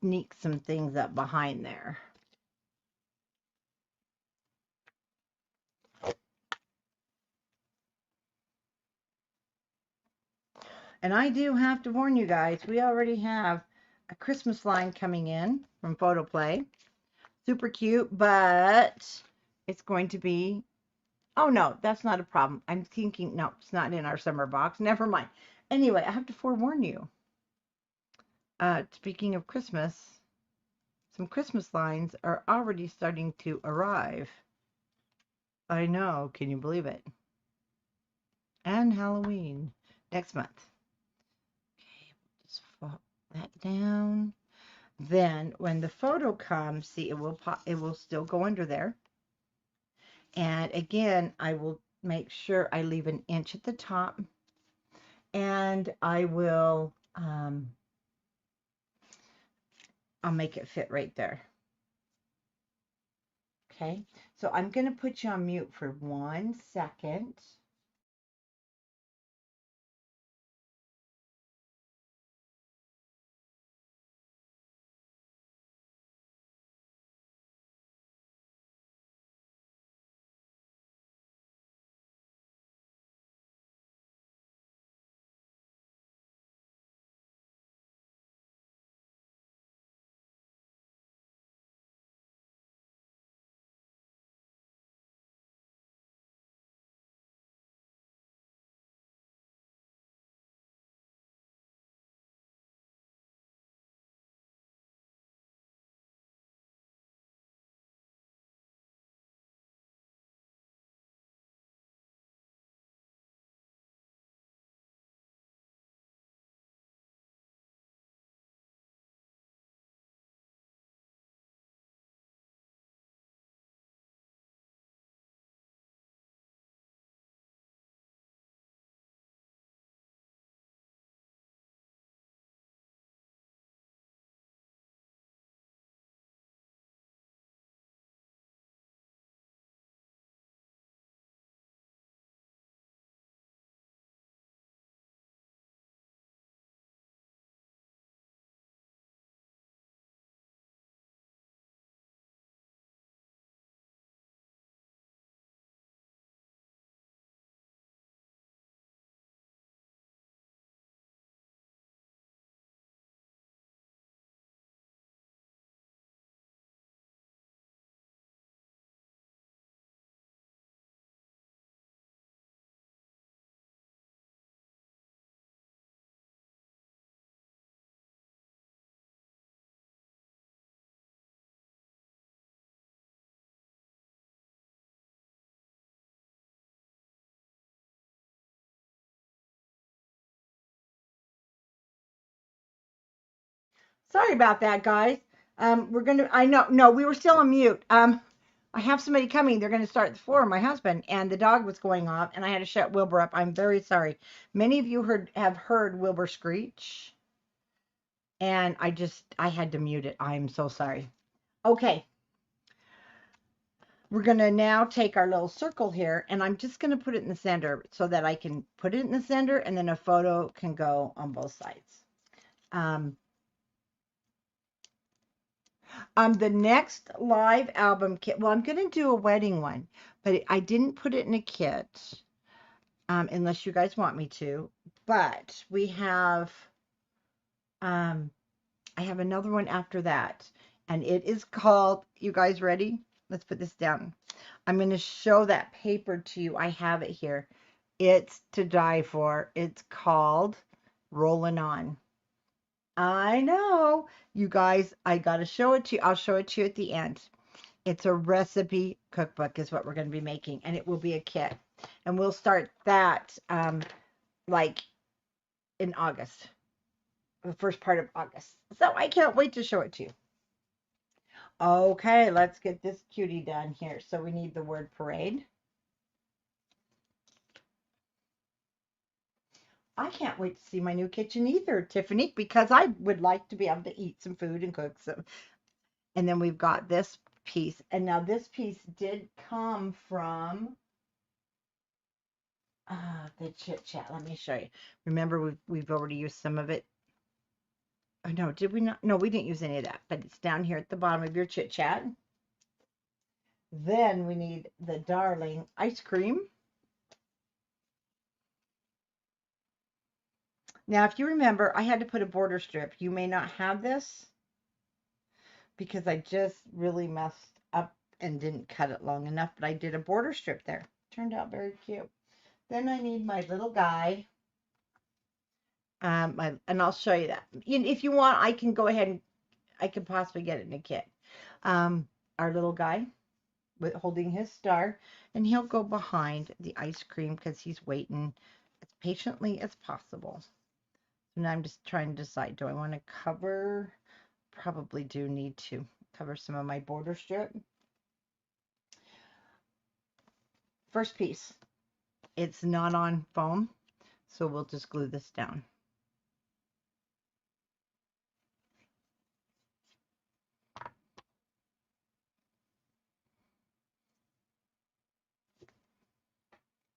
sneak some things up behind there. And I do have to warn you guys, we already have a Christmas line coming in from Photoplay. Super cute, but it's going to be, oh no, that's not a problem. I'm thinking, no, it's not in our summer box. Never mind. Anyway, I have to forewarn you. Speaking of Christmas, some Christmas lines are already starting to arrive. I know, can you believe it? And Halloween next month. Okay, just flop that down. Then when the photo comes, see, it will pop, it will still go under there. And again, I will make sure I leave an inch at the top, and I will I'll make it fit right there. Okay, so I'm going to put you on mute for 1 second. Sorry about that, guys. I know, no, we were still on mute. I have somebody coming. They're going to start the floor, my husband, and the dog was going off, and I had to shut Wilbur up. I'm very sorry. Many of you have heard Wilbur screech, and I had to mute it. I'm so sorry. Okay. We're going to now take our little circle here, and I'm just going to put it in the center so that I can put it in the center, and then a photo can go on both sides. The next live album kit, well, I'm going to do a wedding one, but I didn't put it in a kit, unless you guys want me to. But we have, I have another one after that, and it is called, you guys ready? Let's put this down. I'm going to show that paper to you. I have it here. It's to die for. It's called Rolling On. I know. You guys, I got to show it to you. I'll show it to you at the end. It's a recipe cookbook is what we're going to be making, and it will be a kit. And we'll start that like in August, the first part of August. So I can't wait to show it to you. Okay, let's get this cutie done here. So we need the word parade. I can't wait to see my new kitchen either, Tiffany, because I would like to be able to eat some food and cook some. And then we've got this piece. And now this piece did come from the chit chat. Let me show you. Remember, we've already used some of it. Oh, no, did we not? No, we didn't use any of that, but it's down here at the bottom of your chit chat. Then we need the darling ice cream. Now, if you remember, I had to put a border strip. You may not have this because I just really messed up and didn't cut it long enough, but I did a border strip there. Turned out very cute. Then I need my little guy. And I'll show you that. If you want, I can go ahead and I could possibly get it in a kit. Our little guy with holding his star, and he'll go behind the ice cream because he's waiting as patiently as possible. And I'm just trying to decide, do I want to cover? Probably do need to cover some of my border strip. First piece, it's not on foam, so we'll just glue this down.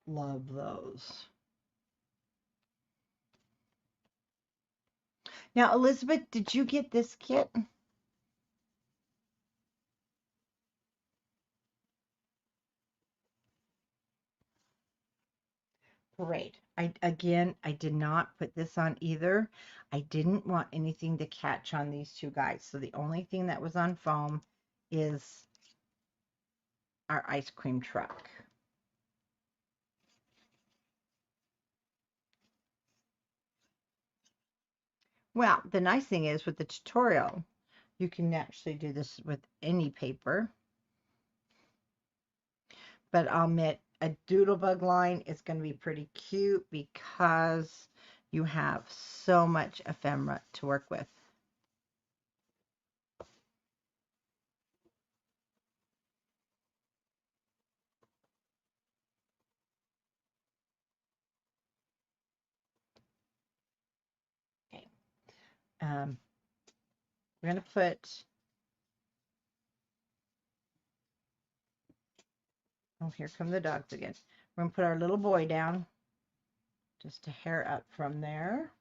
Love those. Now, Elizabeth, did you get this kit? Great. I did not put this on either. I didn't want anything to catch on these two guys. So the only thing that was on foam is our ice cream truck. Well, the nice thing is with the tutorial, you can actually do this with any paper. But I'll admit a Doodlebug line is going to be pretty cute because you have so much ephemera to work with. Okay. We're going to put, oh, here come the dogs again. We're going to put our little boy down, just a hair up from there.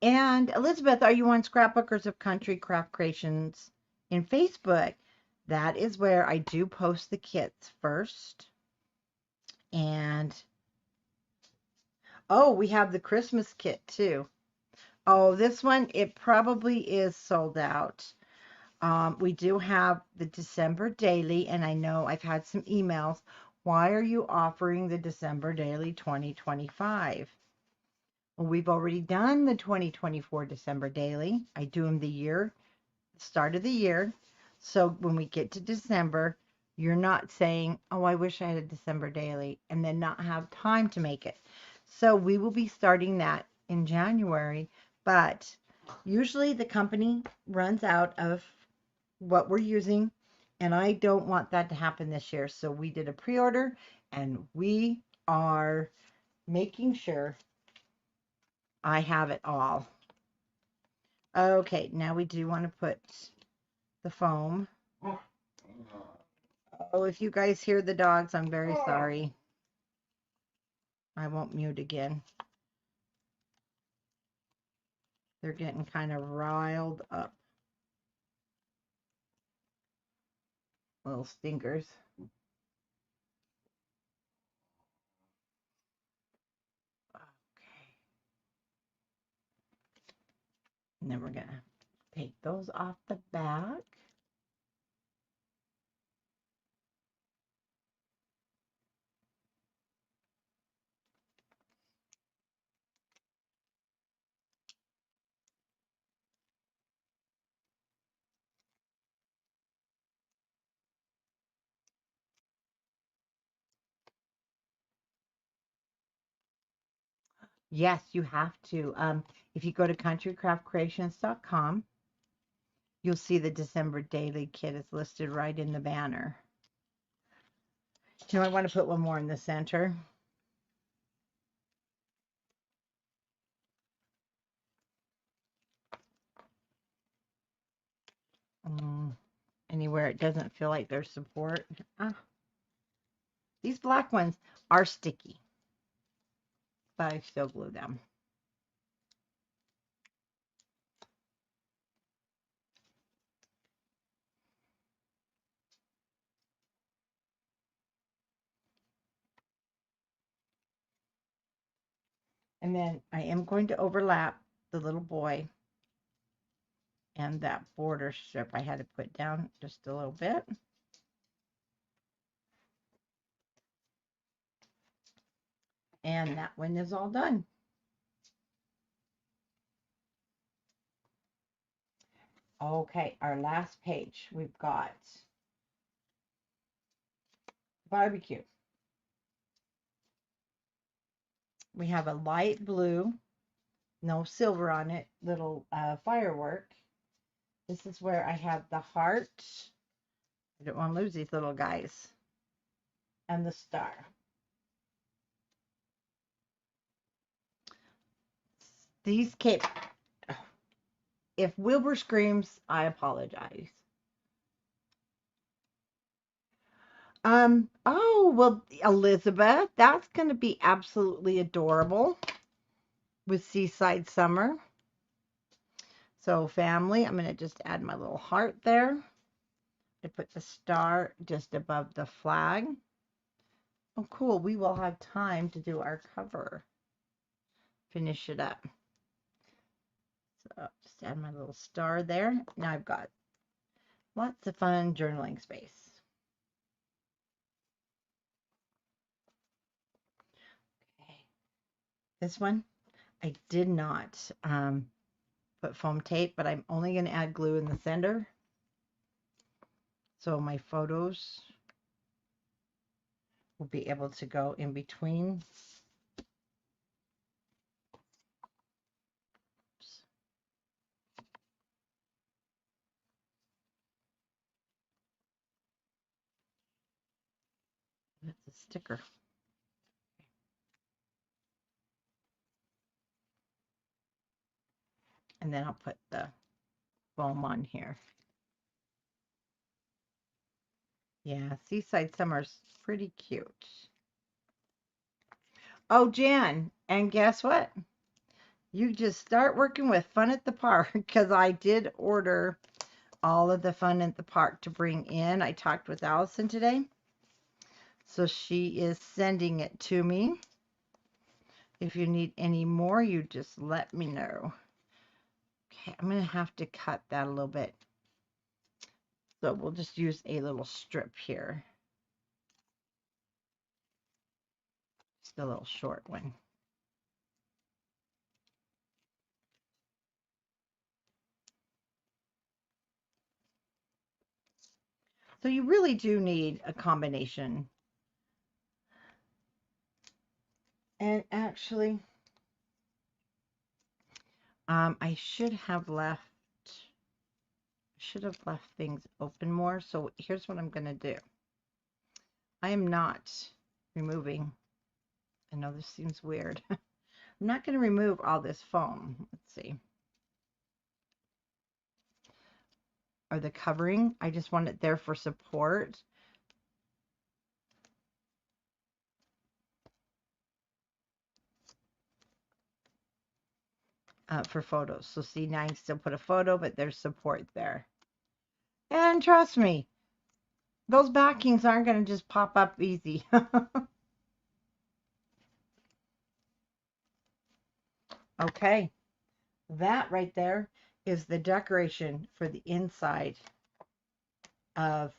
And Elizabeth, are you on Scrapbookers of Country Craft Creations in Facebook? That is where I do post the kits first. And, oh, we have the Christmas kit too. Oh, this one, it probably is sold out. We do have the December daily, and I know I've had some emails. Why are you offering the December daily 2025? Well, we've already done the 2024 December daily. I do them the start of the year. So when we get to December, you're not saying, oh, I wish I had a December daily, and then not have time to make it. So we will be starting that in January, but usually the company runs out of what we're using, and I don't want that to happen this year. So we did a pre-order, and we are making sure I have it all. Okay, now we do want to put the foam. Oh, if you guys hear the dogs, I'm very sorry. I won't mute again. They're getting kind of riled up. Little stinkers. Okay. And then we're going to take those off the back. Yes, you have to. If you go to countrycraftcreations.com, you'll see the December daily kit is listed right in the banner. I want to put one more in the center. Anywhere it doesn't feel like there's support. These black ones are sticky, but I still glue them. And then I am going to overlap the little boy and that border strip I had to put down just a little bit. And that one is all done. Okay, our last page, we've got barbecue. We have a light blue, no silver on it, little firework. This is where I have the heart. I don't want to lose these little guys. And the star. These came. If Wilbur screams, I apologize. Oh, well, Elizabeth, that's going to be absolutely adorable with Seaside Summer. So family, I'm going to just add my little heart there. I put the star just above the flag. Oh, cool. We will have time to do our cover. Finish it up. So just add my little star there. Now I've got lots of fun journaling space. Okay. This one, I did not put foam tape, but I'm only going to add glue in the center. So my photos will be able to go in between. That's a sticker. And then I'll put the foam on here. Yeah, Seaside Summer's pretty cute. Oh, Jan, and guess what? You just start working with Fun at the Park because I did order all of the Fun at the Park to bring in. I talked with Allison today. So she is sending it to me. If you need any more, you just let me know. Okay, I'm going to have to cut that a little bit. So we'll just use a little strip here. Just a little short one. So you really do need a combination. And actually, I should have left things open more. So here's what I'm going to do. I am not removing. I know this seems weird. I'm not going to remove all this foam. Let's see. Or the covering. I just want it there for support. For photos. So see, now I can still put a photo, but there's support there. And trust me, those backings aren't going to just pop up easy. Okay, that right there is the decoration for the inside of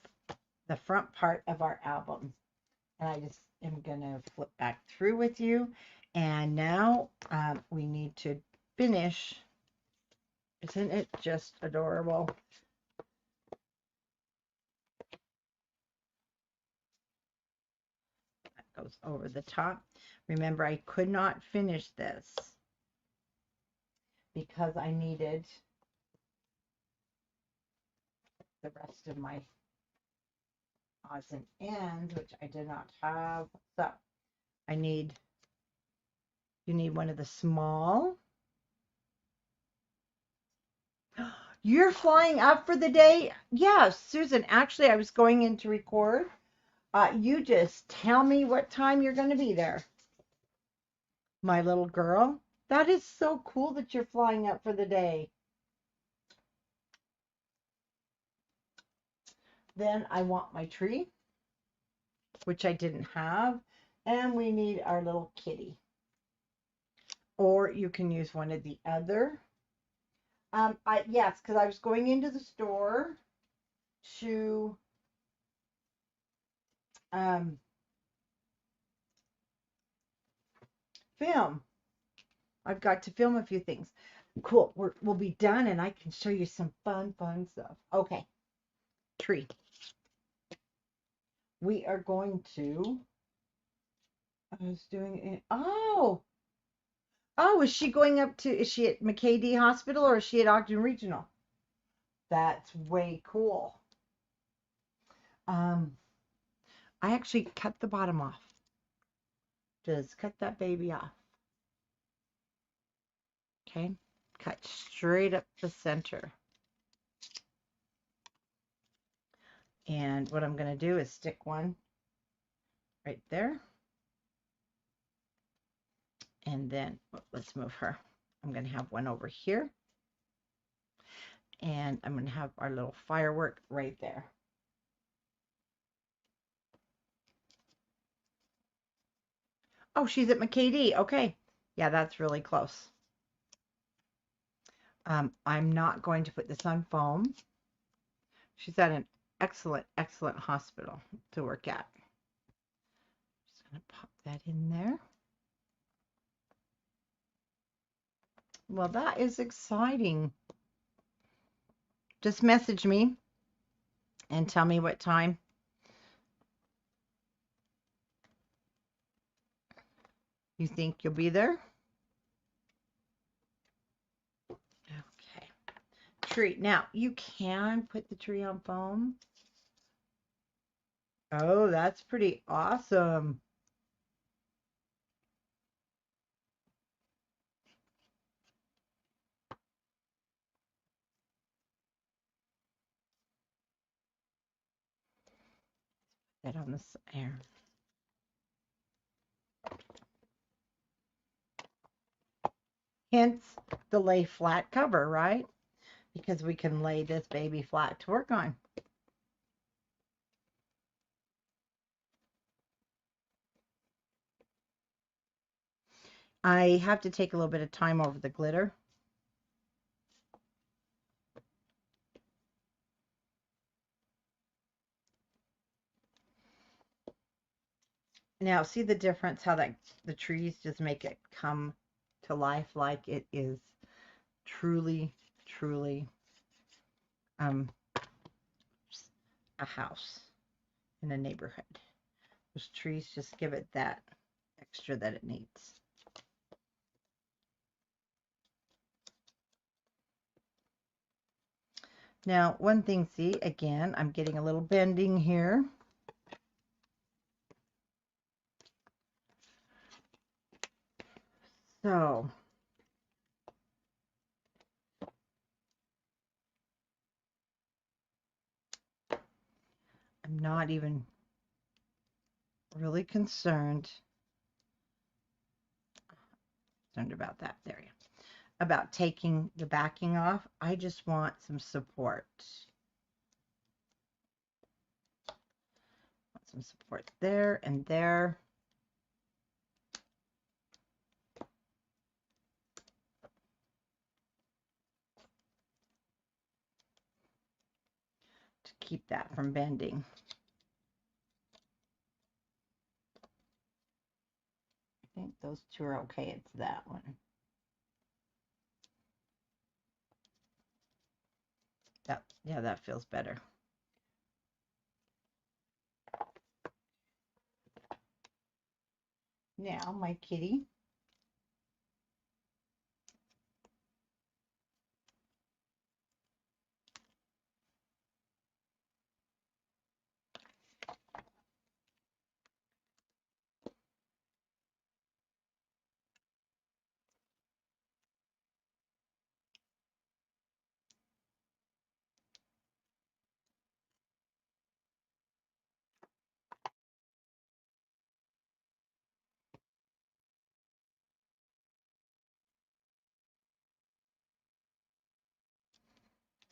the front part of our album. And I just am going to flip back through with you. And now we need to finish. Isn't it just adorable? That goes over the top. Remember, I could not finish this because I needed the rest of my odds and ends, which I did not have. So I need, you need one of the small. You're flying up for the day? Yes, Susan, actually, I was going in to record. You just tell me what time you're going to be there. My little girl. That is so cool that you're flying up for the day. Then I want my tree, which I didn't have. And we need our little kitty. Or you can use one of the other. Yes, because I was going into the store to film. I've got to film a few things. Cool. We'll be done and I can show you some fun stuff. Okay. Tree. We are going to, I was doing it. Oh, is she going up to, is she at McKay Hospital or is she at Ogden Regional? That's way cool. I actually cut the bottom off. Just cut that baby off. Okay. Cut straight up the center. And what I'm going to do is stick one right there. And then let's move her. I'm going to have one over here. And I'm going to have our little firework right there. Oh, she's at McKay. Okay. Yeah, that's really close. I'm not going to put this on foam. She's at an excellent hospital to work at. Just going to pop that in there. Well, that is exciting. Just message me and tell me what time you think you'll be there. Okay. Tree. Now, you can put the tree on foam. Oh, that's pretty awesome. That on this air. Hence the lay flat cover, right? Because we can lay this baby flat to work on. I have to take a little bit of time over the glitter. Now, see the difference, how that the trees just make it come to life like it is truly a house in a neighborhood. Those trees just give it that extra that it needs. Now, one thing, see, again, I'm getting a little bending here. So, I'm not even really concerned about that. There you go. About taking the backing off. I just want some support. Want some support there and there. To keep that from bending. I think those two are okay. It's that one. Yeah, that feels better. Now my kitty.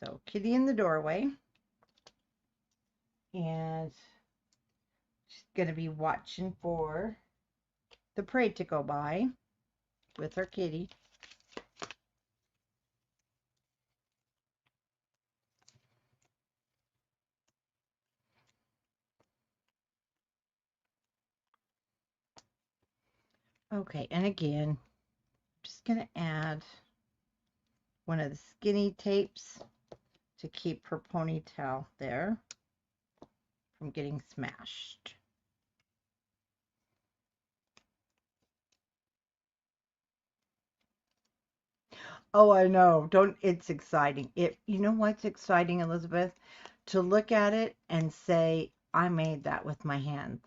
So kitty in the doorway. And she's going to be watching for the parade to go by with her kitty. Okay, and again, I'm just going to add one of the skinny tapes to keep her ponytail there from getting smashed. Oh, I know. Don't, it's exciting. You know what's exciting, Elizabeth? To look at it and say, I made that with my hands.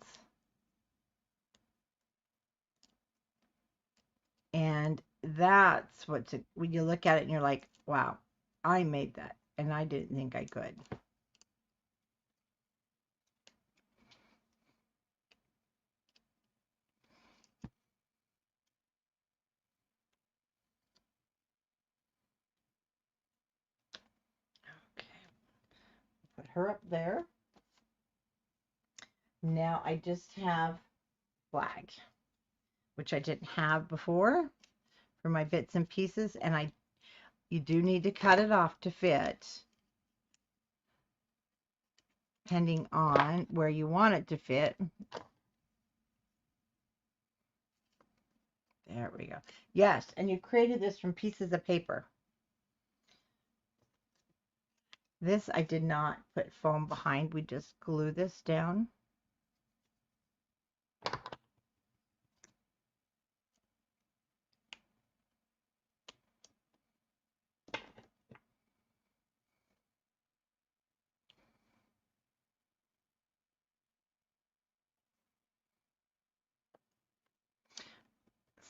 And that's when you look at it and you're like, wow, I made that and I didn't think I could. Okay, put her up there. Now I just have flag, which I didn't have before for my bits and pieces, and you do need to cut it off to fit, depending on where you want it to fit. There we go. Yes, and you created this from pieces of paper. This I did not put foam behind. We just glue this down.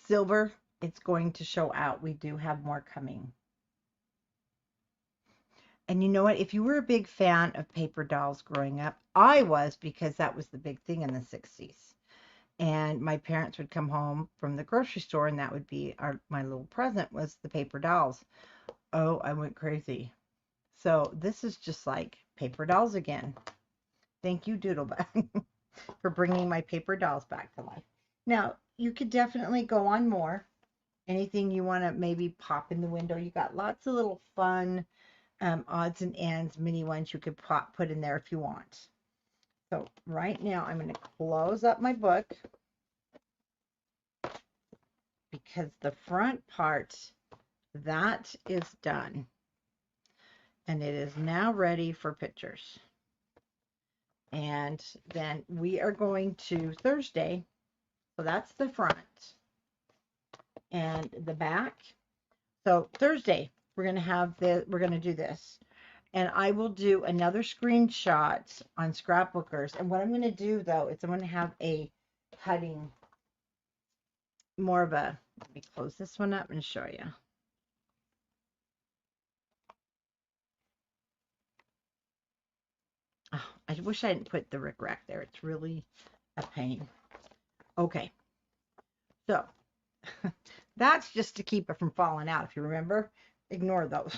Silver, it's going to show out. We do have more coming. And you know what? If you were a big fan of paper dolls growing up, I was, because that was the big thing in the 60s. And my parents would come home from the grocery store, and that would be my little present was the paper dolls. Oh, I went crazy. So this is just like paper dolls again. Thank you, Doodlebug, for bringing my paper dolls back to life. Now, you could definitely go on more. Anything you want to maybe pop in the window. You got lots of little fun odds and ends, mini ones you could put in there if you want. So right now I'm going to close up my book because the front part, that is done. And it is now ready for pictures. And then we are going to Thursday. So that's the front and the back. So Thursday, we're going to do this. And I will do another screenshot on Scrapbookers. And what I'm going to do, though, is I'm going to have a cutting, more of a, let me close this one up and show you. Oh, I wish I didn't put the rickrack there. It's really a pain. Okay. So that's just to keep it from falling out. If you remember, ignore those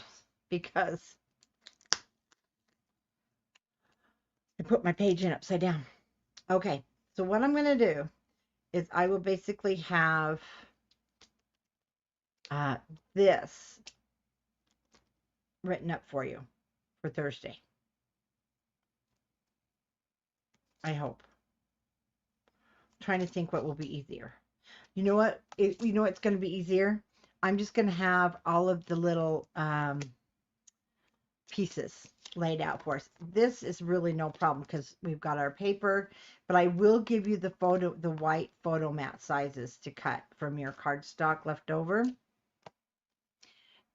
because I put my page in upside down. Okay. So what I'm going to do is I will basically have this written up for you for Thursday. I hope. I'm trying to think what will be easier. You know what? You know what's going to be easier? I'm just going to have all of the little pieces laid out for us. This is really no problem because we've got our paper, but I will give you the white photo mat sizes to cut from your cardstock left over.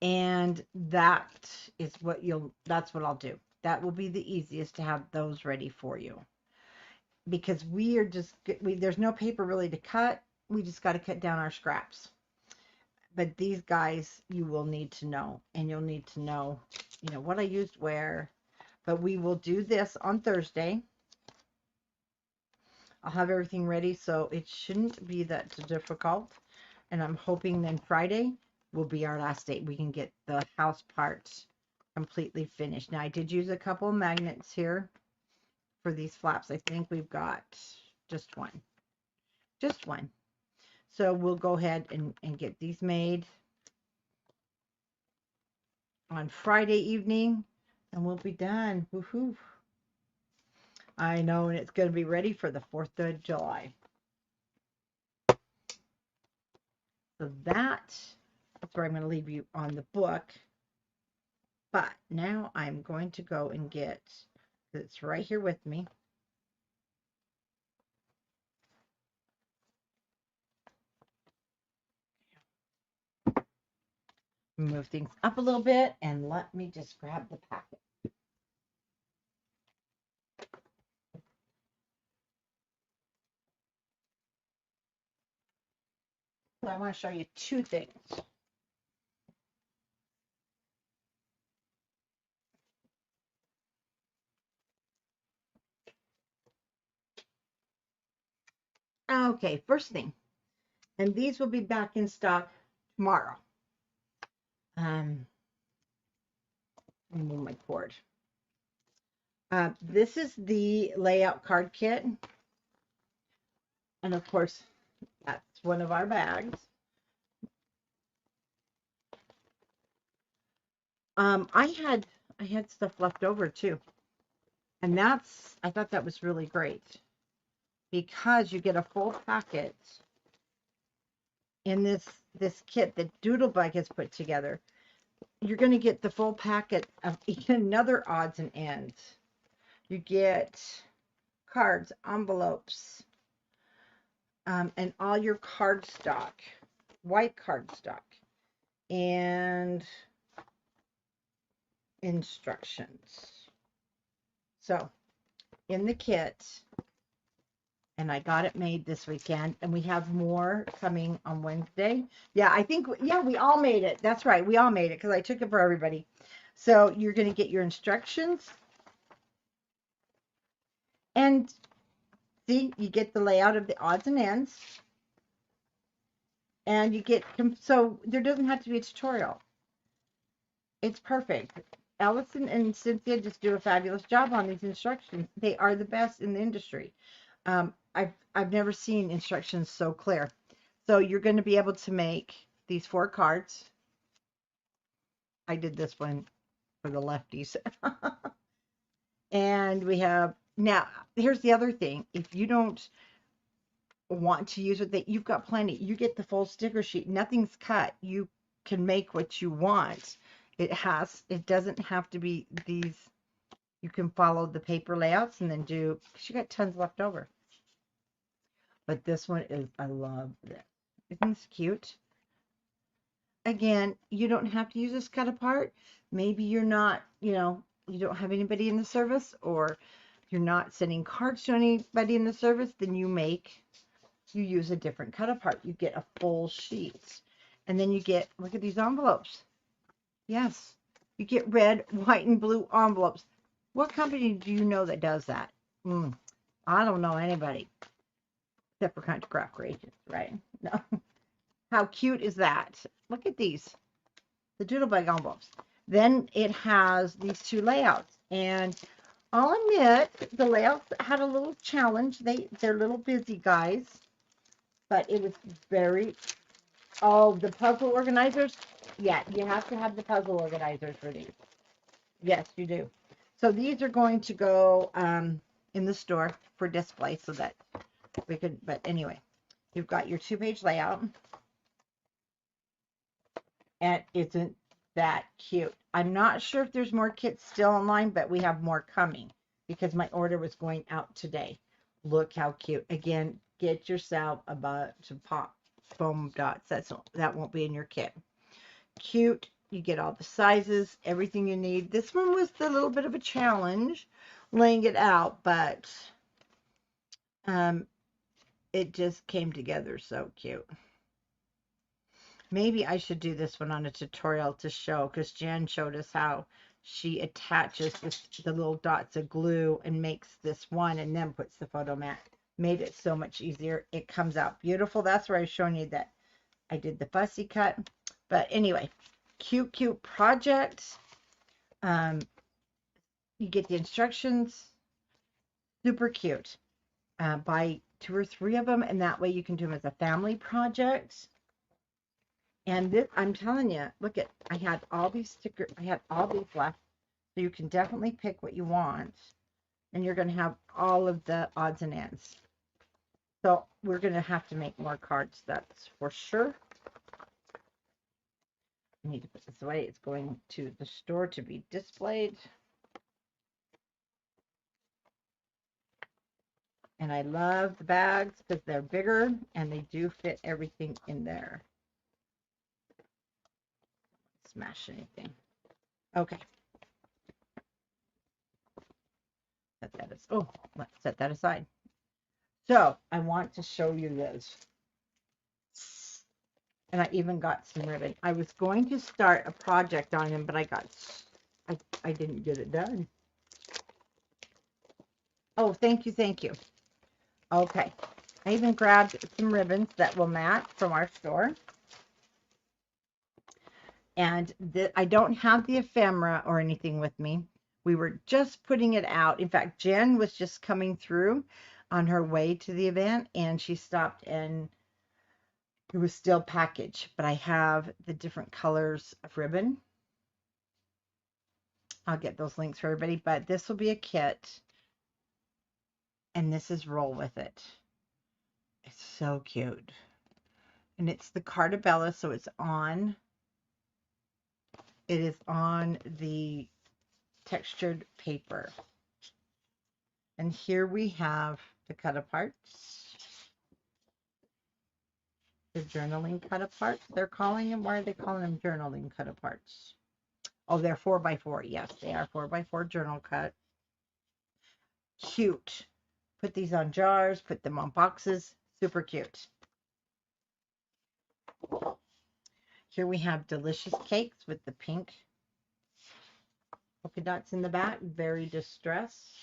And that's what I'll do. That will be the easiest to have those ready for you, because there's no paper really to cut. We just got to cut down our scraps. But these guys, you will need to know, and you'll need to know, what I used where. But we will do this on Thursday. I'll have everything ready, so it shouldn't be that difficult. And I'm hoping then Friday will be our last day. We can get the house parts completely finished. Now, I did use a couple of magnets here for these flaps. I think we've got just one. Just one. So we'll go ahead and get these made on Friday evening, and we'll be done. Woohoo! I know, and it's going to be ready for the 4th of July. So that's where I'm going to leave you on the book. But now I'm going to go and get, it's right here with me. Move things up a little bit, and let me just grab the packet. So I want to show you two things. Okay, first thing, and these will be back in stock tomorrow. Let me move my cord. This is the layout card kit, and of course, that's one of our bags. I had stuff left over too, and I thought that was really great because you get a full packet in this kit that Doodlebug has put together. You're going to get the full packet of another odds and ends. You get cards, envelopes, and all your cardstock, white cardstock, and instructions. So in the kit, and I got it made this weekend, and we have more coming on Wednesday. Yeah, we all made it. That's right, we all made it because I took it for everybody. So you're going to get your instructions, and see, you get the layout of the odds and ends, and you get, so there doesn't have to be a tutorial. It's perfect. Allison and Cynthia just do a fabulous job on these instructions. They are the best in the industry. I've never seen instructions so clear. So you're going to be able to make these 4 cards. I did this one for the lefties. And we have, now, here's the other thing. If you don't want to use it, you've got plenty. You get the full sticker sheet. Nothing's cut. You can make what you want. It doesn't have to be these. You can follow the paper layouts and then do, because you got tons left over. But this one is, I love this. Isn't this cute? Again, you don't have to use this cut apart. Maybe you're not, you don't have anybody in the service, or you're not sending cards to anybody in the service, then you use a different cut apart. You get a full sheet. And then you get, look at these envelopes. Yes, you get red, white, and blue envelopes. What company do you know that does that? I don't know anybody. Except for Country Craft Creations, right? No. How cute is that? Look at these. The Doodlebug envelopes. Then it has these 2 layouts. And I'll admit, the layouts had a little challenge. They're little busy guys. But it was very... Oh, the puzzle organizers? Yeah, you have to have the puzzle organizers for these. Yes, you do. So these are going to go in the store for display so that we could, but anyway, you've got your 2-page layout. And that cute. I'm not sure if there's more kits still online, but we have more coming because my order was going out today. Look how cute. Again, get yourself a bunch of pop foam dots. That won't be in your kit. Cute. You get all the sizes, everything you need. This one was a little bit of a challenge laying it out, but um, it just came together so cute. Maybe I should do this one on a tutorial to show, because Jen showed us how she attaches the little dots of glue and makes this one and then puts the photo mat. Made it so much easier. It comes out beautiful. That's where I was showing you that I did the fussy cut. But anyway, cute, cute project. Um, you get the instructions. Super cute. Buy 2 or 3 of them, and that way you can do them as a family project. And this, I'm telling you, look at, I had all these stickers, I had all these left. So you can definitely pick what you want. And you're going to have all of the odds and ends. So we're going to have to make more cards, that's for sure. I need to put this away. It's going to the store to be displayed. And I love the bags because they're bigger and they do fit everything in there. Smash anything. Okay. Let's set that aside. So I want to show you this. And I even got some ribbon. I was going to start a project on him, but I didn't get it done. Oh, thank you, thank you. Okay. I even grabbed some ribbons that will match from our store. And I don't have the ephemera or anything with me. We were just putting it out. In fact, Jen was just coming through on her way to the event, and she stopped and it was still packaged. But I have the different colors of ribbon. I'll get those links for everybody. But this will be a kit, and this is Roll With It. It's so cute. And it's the Cartabella, so it is on the textured paper. And here we have the cut aparts. The journaling cut aparts, they're calling them. Why are they calling them journaling cut aparts? Oh, they're 4x4. Yes, they are 4x4 journal cut. Cute. Put these on jars, put them on boxes. Super cute. Here we have delicious cakes with the pink polka dots in the back. Very distressed.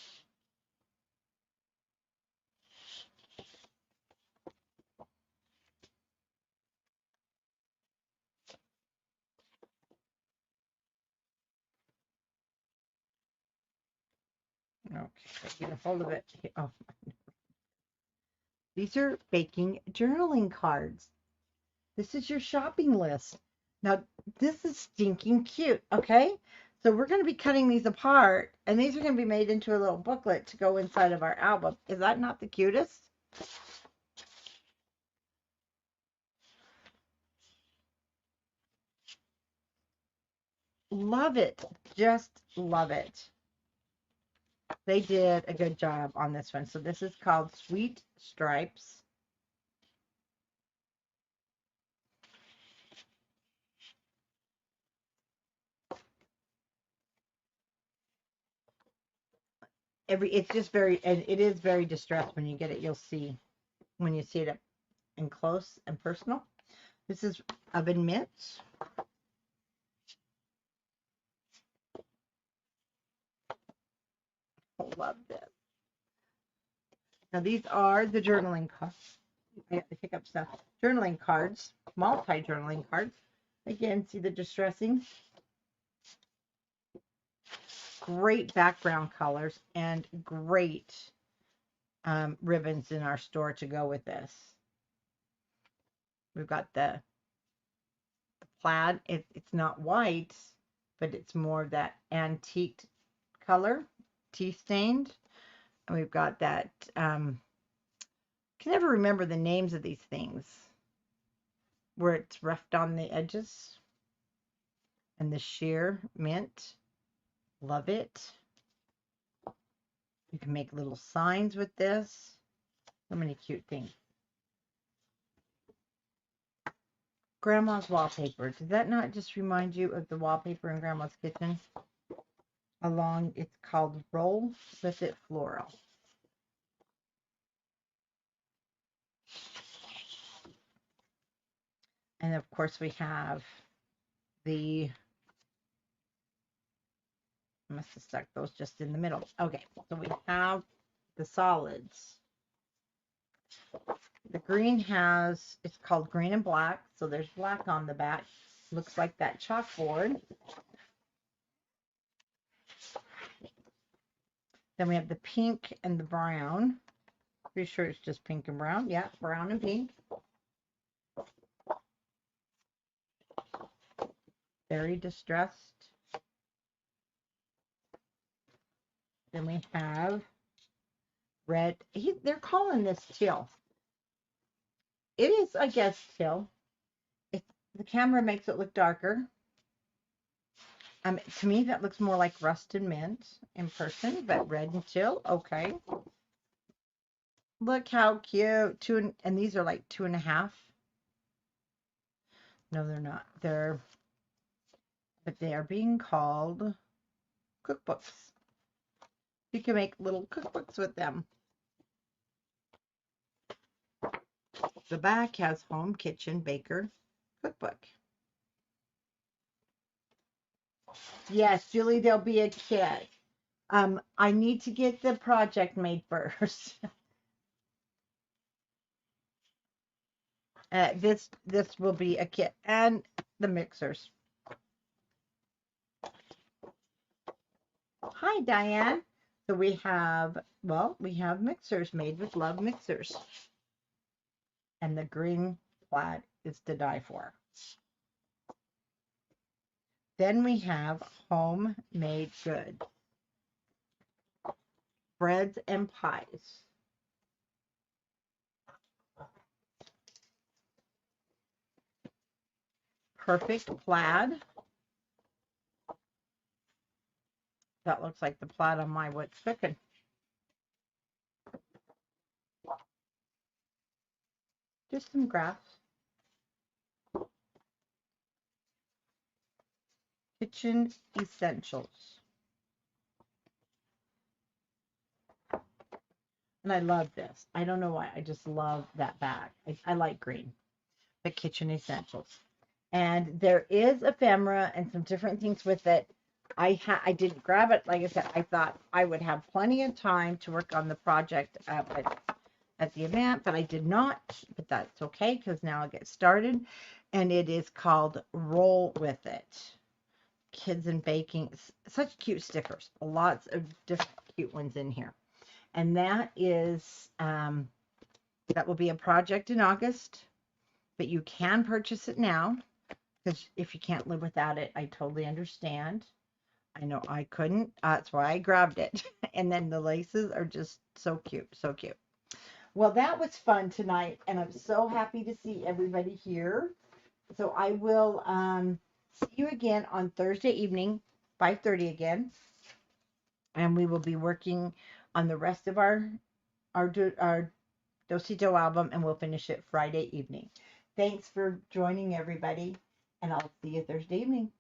Okay, get a hold of it. Oh, these are baking journaling cards. This is your shopping list. Now, this is stinking cute, okay? So we're going to be cutting these apart, and these are going to be made into a little booklet to go inside of our album. Is that not the cutest? Love it. Just love it. They did a good job on this one. So this is called Sweet Stripes. It's just very, and it is very distressed when you get it. You'll see when you see it up and close and personal. This is oven mitts. Love this. Now these are the journaling cards. I have to pick up stuff. Journaling cards, multi-journaling cards. Again, see the distressing. Great background colors and great ribbons in our store to go with this. We've got the plaid. It's not white, but it's more of that antique color, tea stained. And we've got that, can never remember the names of these things, where it's roughed on the edges. And the sheer mint. Love it. You can make little signs with this. So many cute things. Grandma's wallpaper. Did that not just remind you of the wallpaper in Grandma's kitchen? It's called Roll With It Floral. And of course we have I must have stuck those just in the middle. Okay, so we have the solids. The green it's called green and black, so there's black on the back. Looks like that chalkboard. Then we have the pink and the brown. Pretty sure it's just pink and brown. Yeah, brown and pink. Very distressed. Then we have red. They're calling this teal. It is, I guess, teal. The camera makes it look darker. To me, that looks more like rusted mint in person, but red and teal, okay. Look how cute. And these are like 2.5. No, they're not. But they are being called cookbooks. You can make little cookbooks with them. The back has home, kitchen, baker, cookbook. Yes, Julie, there'll be a kit. I need to get the project made first. This will be a kit and the mixers. Hi, Diane. So we have mixers made with love mixers. And the green plaid is to die for. Then we have homemade goods. Breads and pies. Perfect plaid. That looks like the plaid on my what's cooking. Just some graphs. Kitchen essentials. And I love this. I don't know why. I just love that bag. I like green. The kitchen essentials. And there is ephemera and some different things with it. I didn't grab it. Like I said, I thought I would have plenty of time to work on the project at the event, but I did not. But that's okay because now I'll get started. And it is called Roll With It. Kids and baking. Such cute stickers. Lots of different cute ones in here. And that will be a project in August, but you can purchase it now because if you can't live without it, I totally understand. I know I couldn't. That's why I grabbed it. And then the laces are just so cute, so cute. Well, that was fun tonight, and I'm so happy to see everybody here. So I will see you again on Thursday evening, 5:30 again, and we will be working on the rest of our Do-Si-Do album, and we'll finish it Friday evening. Thanks for joining, everybody, and I'll see you Thursday evening.